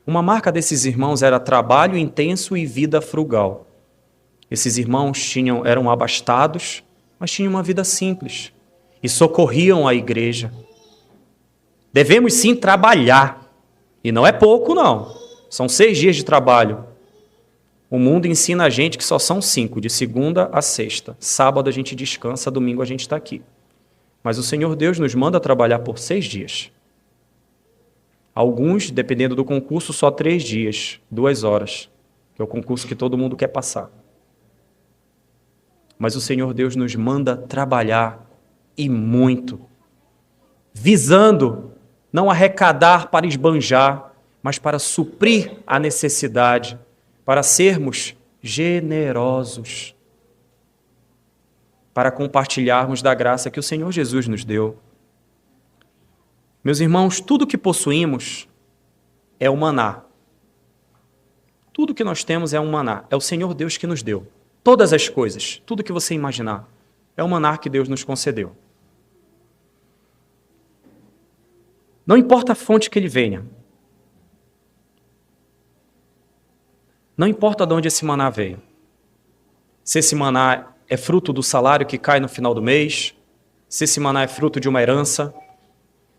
uma marca desses irmãos era trabalho intenso e vida frugal. Esses irmãos eram abastados, mas tinham uma vida simples e socorriam a igreja. Devemos sim trabalhar, e não é pouco não, são 6 dias de trabalho. O mundo ensina a gente que só são 5, de segunda a sexta. Sábado a gente descansa, domingo a gente está aqui. Mas o Senhor Deus nos manda trabalhar por 6 dias. Alguns, dependendo do concurso, só 3 dias, 2 horas, que é o concurso que todo mundo quer passar. Mas o Senhor Deus nos manda trabalhar, e muito, visando não arrecadar para esbanjar, mas para suprir a necessidade, para sermos generosos, para compartilharmos da graça que o Senhor Jesus nos deu. Meus irmãos, tudo que possuímos é o maná. Tudo que nós temos é um maná, é o Senhor Deus que nos deu. Todas as coisas, tudo que você imaginar, é o maná que Deus nos concedeu. Não importa a fonte que ele venha. Não importa de onde esse maná veio. Se esse maná é fruto do salário que cai no final do mês, se esse maná é fruto de uma herança,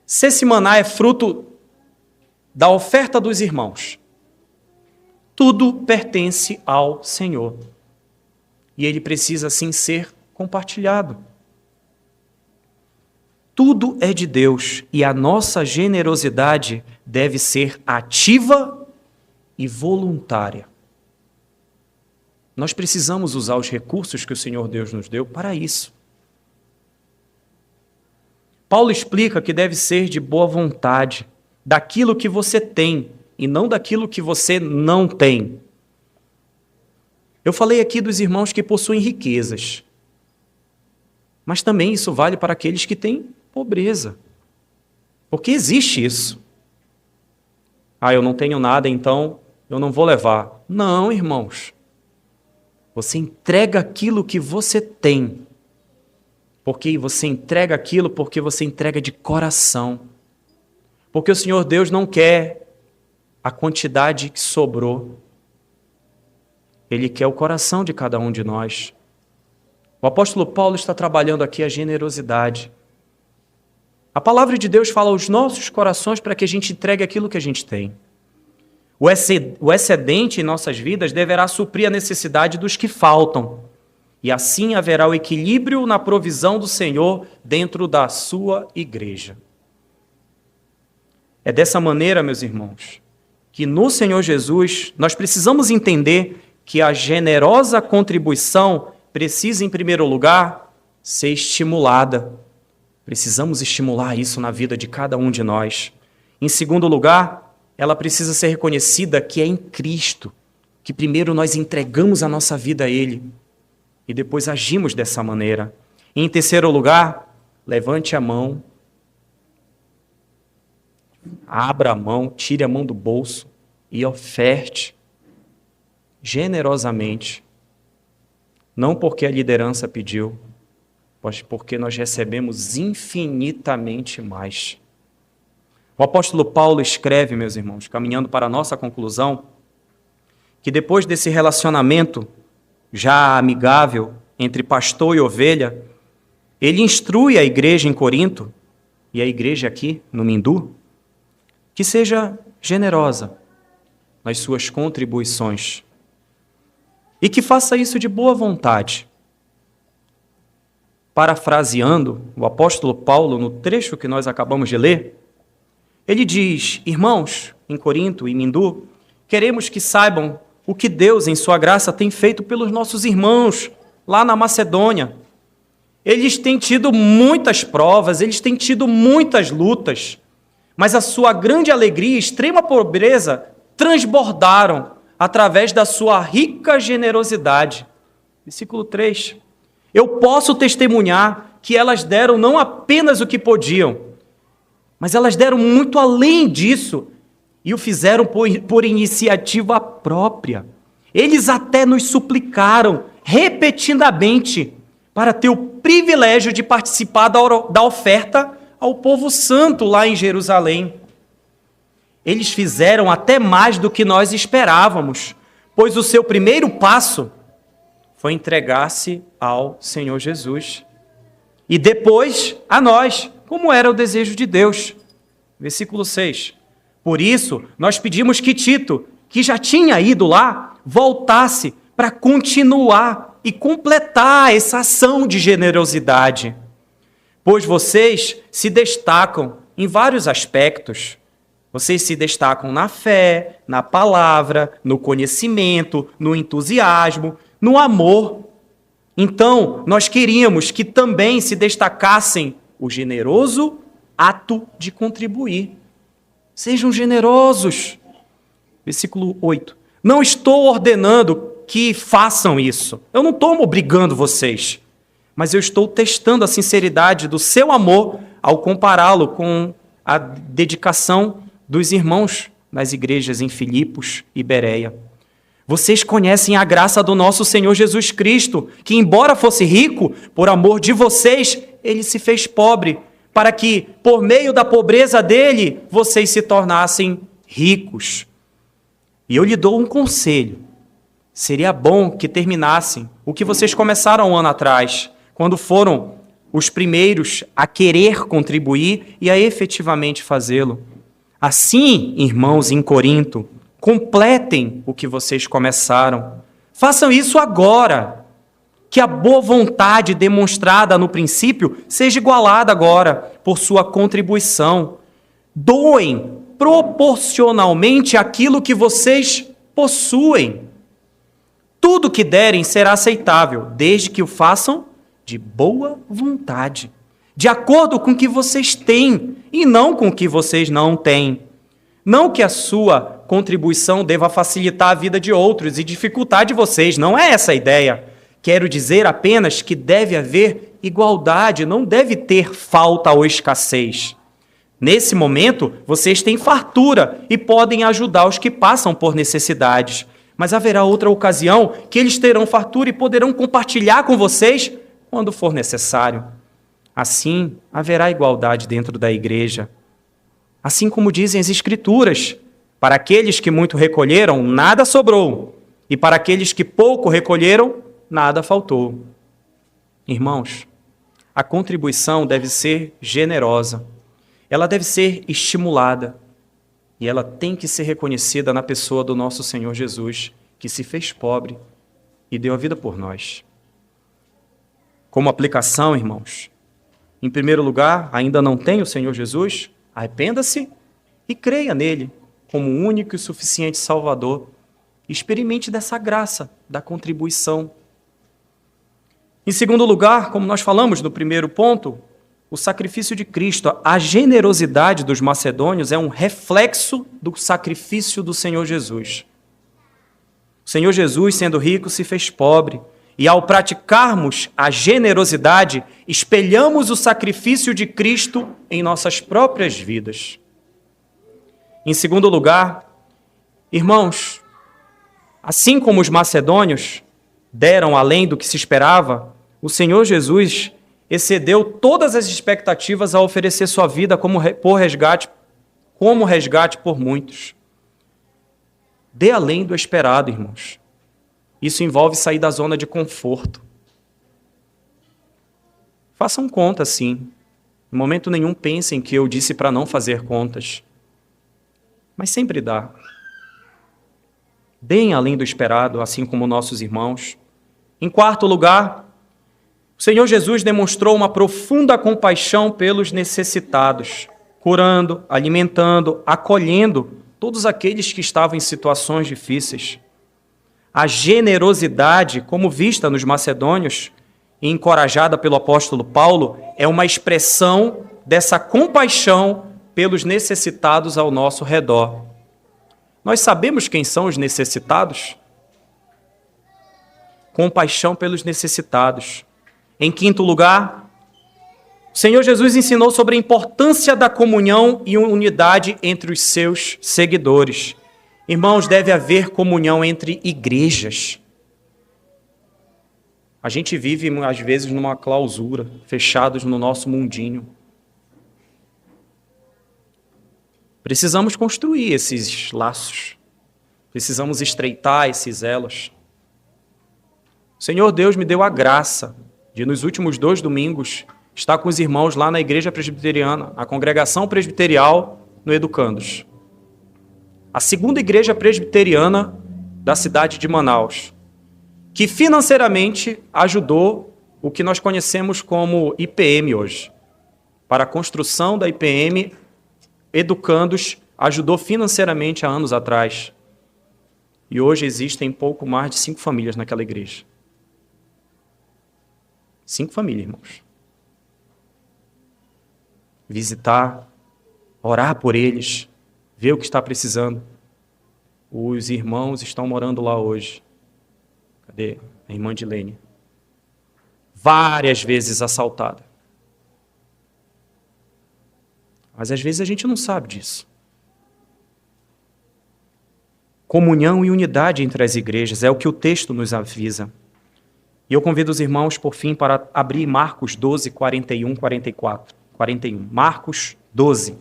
se esse maná é fruto da oferta dos irmãos, tudo pertence ao Senhor. E ele precisa, assim, ser compartilhado. Tudo é de Deus e a nossa generosidade deve ser ativa e voluntária. Nós precisamos usar os recursos que o Senhor Deus nos deu para isso. Paulo explica que deve ser de boa vontade, daquilo que você tem e não daquilo que você não tem. Eu falei aqui dos irmãos que possuem riquezas, mas também isso vale para aqueles que têm pobreza, porque existe isso. Eu não tenho nada, então eu não vou levar. Não, irmãos. Você entrega aquilo que você tem. Porque você entrega aquilo porque você entrega de coração. Porque o Senhor Deus não quer a quantidade que sobrou. Ele quer o coração de cada um de nós. O apóstolo Paulo está trabalhando aqui a generosidade. A palavra de Deus fala aos nossos corações para que a gente entregue aquilo que a gente tem. O excedente em nossas vidas deverá suprir a necessidade dos que faltam. E assim haverá o equilíbrio na provisão do Senhor dentro da sua igreja. É dessa maneira, meus irmãos, que no Senhor Jesus nós precisamos entender que a generosa contribuição precisa, em primeiro lugar, ser estimulada. Precisamos estimular isso na vida de cada um de nós. Em segundo lugar, ela precisa ser reconhecida que é em Cristo, que primeiro nós entregamos a nossa vida a Ele e depois agimos dessa maneira. E em terceiro lugar, levante a mão, abra a mão, tire a mão do bolso e oferte generosamente, não porque a liderança pediu, mas porque nós recebemos infinitamente mais. O apóstolo Paulo escreve, meus irmãos, caminhando para a nossa conclusão, que depois desse relacionamento já amigável entre pastor e ovelha, ele instrui a igreja em Corinto, e a igreja aqui no Mindu, que seja generosa nas suas contribuições e que faça isso de boa vontade. Parafraseando o apóstolo Paulo no trecho que nós acabamos de ler, ele diz: irmãos, em Corinto e Mindu, queremos que saibam o que Deus, em sua graça, tem feito pelos nossos irmãos lá na Macedônia. Eles têm tido muitas provas, eles têm tido muitas lutas, mas a sua grande alegria e extrema pobreza transbordaram através da sua rica generosidade. Versículo 3. Eu posso testemunhar que elas deram não apenas o que podiam, mas elas deram muito além disso e o fizeram por iniciativa própria. Eles até nos suplicaram repetidamente para ter o privilégio de participar da oferta ao povo santo lá em Jerusalém. Eles fizeram até mais do que nós esperávamos, pois o seu primeiro passo foi entregar-se ao Senhor Jesus. E depois a nós, como era o desejo de Deus. Versículo 6. Por isso, nós pedimos que Tito, que já tinha ido lá, voltasse para continuar e completar essa ação de generosidade. Pois vocês se destacam em vários aspectos. Vocês se destacam na fé, na palavra, no conhecimento, no entusiasmo, no amor. Então, nós queríamos que também se destacassem o generoso ato de contribuir. Sejam generosos. Versículo 8. Não estou ordenando que façam isso. Eu não estou obrigando vocês. Mas eu estou testando a sinceridade do seu amor ao compará-lo com a dedicação dos irmãos nas igrejas em Filipos e Bereia. Vocês conhecem a graça do nosso Senhor Jesus Cristo, que embora fosse rico, por amor de vocês, ele se fez pobre, para que, por meio da pobreza dele, vocês se tornassem ricos. E eu lhe dou um conselho. Seria bom que terminassem o que vocês começaram um ano atrás, quando foram os primeiros a querer contribuir e a efetivamente fazê-lo. Assim, irmãos em Corinto, completem o que vocês começaram. Façam isso agora. Que a boa vontade demonstrada no princípio seja igualada agora por sua contribuição. Doem proporcionalmente aquilo que vocês possuem. Tudo que derem será aceitável, desde que o façam de boa vontade, de acordo com o que vocês têm e não com o que vocês não têm, Não que a sua contribuição deva facilitar a vida de outros e dificultar a de vocês, não é essa a ideia. Quero dizer apenas que deve haver igualdade, não deve ter falta ou escassez. Nesse momento, vocês têm fartura e podem ajudar os que passam por necessidades. Mas haverá outra ocasião que eles terão fartura e poderão compartilhar com vocês quando for necessário. Assim, haverá igualdade dentro da igreja. Assim como dizem as Escrituras, para aqueles que muito recolheram, nada sobrou, e para aqueles que pouco recolheram, nada faltou. Irmãos, a contribuição deve ser generosa, ela deve ser estimulada, e ela tem que ser reconhecida na pessoa do nosso Senhor Jesus, que se fez pobre e deu a vida por nós. Como aplicação, irmãos, em primeiro lugar, ainda não tem o Senhor Jesus? Arrependa-se e creia nele como o único e suficiente Salvador. Experimente dessa graça, da contribuição. Em segundo lugar, como nós falamos no primeiro ponto, o sacrifício de Cristo, a generosidade dos macedônios é um reflexo do sacrifício do Senhor Jesus. O Senhor Jesus, sendo rico, se fez pobre. E ao praticarmos a generosidade, espelhamos o sacrifício de Cristo em nossas próprias vidas. Em segundo lugar, irmãos, assim como os macedônios deram além do que se esperava, o Senhor Jesus excedeu todas as expectativas ao oferecer sua vida como resgate por muitos. Dê além do esperado, irmãos. Isso envolve sair da zona de conforto. Façam conta, sim. Em momento nenhum pensem que eu disse para não fazer contas. Mas sempre dá. Deem além do esperado, assim como nossos irmãos. Em quarto lugar, o Senhor Jesus demonstrou uma profunda compaixão pelos necessitados, curando, alimentando, acolhendo todos aqueles que estavam em situações difíceis. A generosidade, como vista nos macedônios e encorajada pelo apóstolo Paulo, é uma expressão dessa compaixão pelos necessitados ao nosso redor. Nós sabemos quem são os necessitados? Compaixão pelos necessitados. Em quinto lugar, o Senhor Jesus ensinou sobre a importância da comunhão e unidade entre os seus seguidores. Irmãos, deve haver comunhão entre igrejas. A gente vive, às vezes, numa clausura, fechados no nosso mundinho. Precisamos construir esses laços. Precisamos estreitar esses elos. O Senhor Deus me deu a graça de, nos últimos 2 domingos, estar com os irmãos lá na Igreja Presbiteriana, a Congregação Presbiterial no Educandos. A segunda igreja presbiteriana da cidade de Manaus, que financeiramente ajudou o que nós conhecemos como IPM hoje. Para a construção da IPM, Educandos ajudou financeiramente há anos atrás. E hoje existem pouco mais de 5 famílias naquela igreja. 5 famílias, irmãos. Visitar, orar por eles, ver o que está precisando. Os irmãos estão morando lá hoje. Cadê a irmã Dilene? Várias vezes assaltada. Mas às vezes a gente não sabe disso. Comunhão e unidade entre as igrejas é o que o texto nos avisa. E eu convido os irmãos, por fim, para abrir Marcos 12, 41, 41. Marcos 12.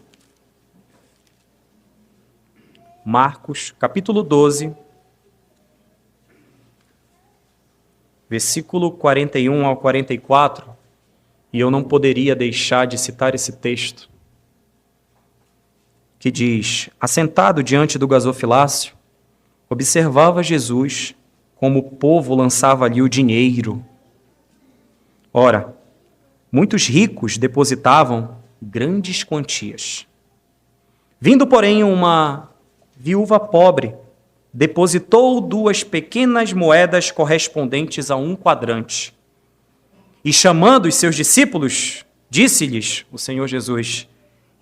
Marcos, capítulo 12, versículo 41 ao 44, e eu não poderia deixar de citar esse texto, que diz: assentado diante do gasofilácio, observava Jesus como o povo lançava ali o dinheiro. Ora, muitos ricos depositavam grandes quantias. Vindo, porém, uma viúva pobre, depositou 2 pequenas moedas correspondentes a 1 quadrante. E chamando os seus discípulos, disse-lhes o Senhor Jesus: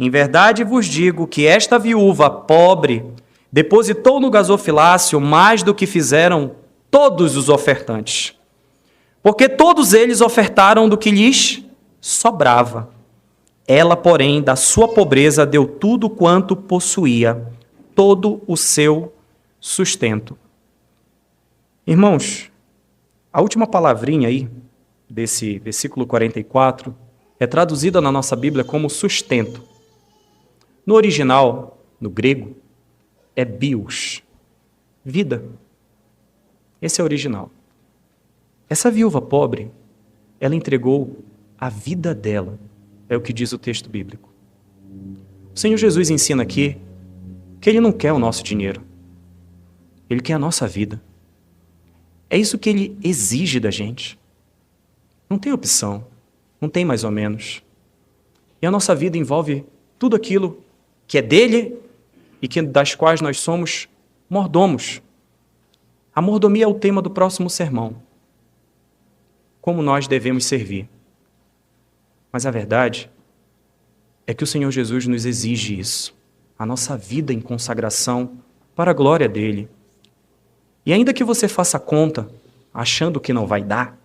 Em verdade vos digo que esta viúva pobre depositou no gasofilácio mais do que fizeram todos os ofertantes. Porque todos eles ofertaram do que lhes sobrava. Ela, porém, da sua pobreza deu tudo quanto possuía, todo o seu sustento. Irmãos, a última palavrinha aí, desse versículo 44, é traduzida na nossa Bíblia como sustento. No original, no grego, é bios, vida. Esse é o original. Essa viúva pobre, ela entregou a vida dela, é o que diz o texto bíblico. O Senhor Jesus ensina aqui que Ele não quer o nosso dinheiro, Ele quer a nossa vida. É isso que Ele exige da gente. Não tem opção, não tem mais ou menos. E a nossa vida envolve tudo aquilo que é dele e das quais nós somos mordomos. A mordomia é o tema do próximo sermão. Como nós devemos servir. Mas a verdade é que o Senhor Jesus nos exige isso. A nossa vida em consagração para a glória dele. E ainda que você faça conta, achando que não vai dar,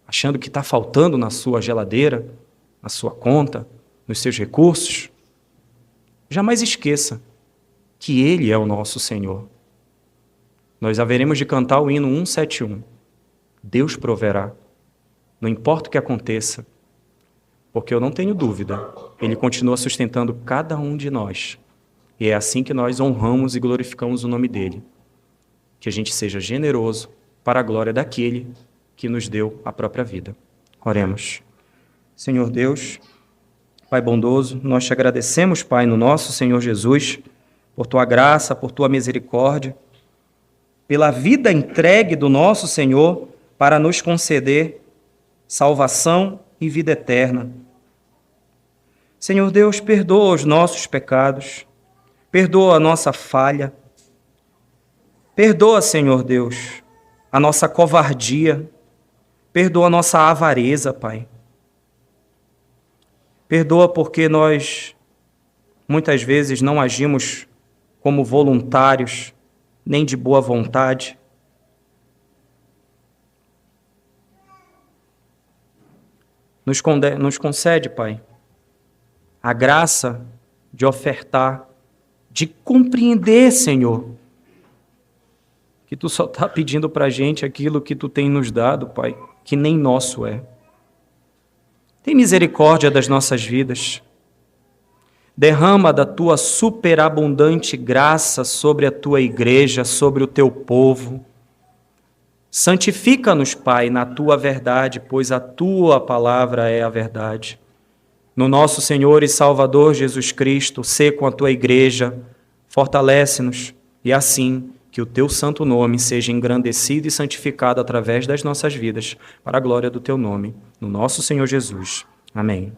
achando que está faltando na sua geladeira, na sua conta, nos seus recursos, jamais esqueça que Ele é o nosso Senhor. Nós haveremos de cantar o hino 171. Deus proverá, não importa o que aconteça, porque eu não tenho dúvida, Ele continua sustentando cada um de nós. E é assim que nós honramos e glorificamos o nome dEle. Que a gente seja generoso para a glória daquele que nos deu a própria vida. Oremos. Senhor Deus, Pai bondoso, nós te agradecemos, Pai, no nosso Senhor Jesus, por tua graça, por tua misericórdia, pela vida entregue do nosso Senhor para nos conceder salvação e vida eterna. Senhor Deus, perdoa os nossos pecados, perdoa a nossa falha, perdoa, Senhor Deus, a nossa covardia, perdoa a nossa avareza, Pai. Perdoa porque nós, muitas vezes, não agimos como voluntários, nem de boa vontade. Nos concede, Pai, a graça de ofertar, de compreender, Senhor, que Tu só está pedindo para a gente aquilo que Tu tem nos dado, Pai, que nem nosso é. Tem misericórdia das nossas vidas. Derrama da Tua superabundante graça sobre a Tua igreja, sobre o Teu povo. Santifica-nos, Pai, na Tua verdade, pois a Tua palavra é a verdade. No nosso Senhor e Salvador Jesus Cristo, sê com a Tua igreja, fortalece-nos e assim que o Teu santo nome seja engrandecido e santificado através das nossas vidas, para a glória do Teu nome, no nosso Senhor Jesus. Amém.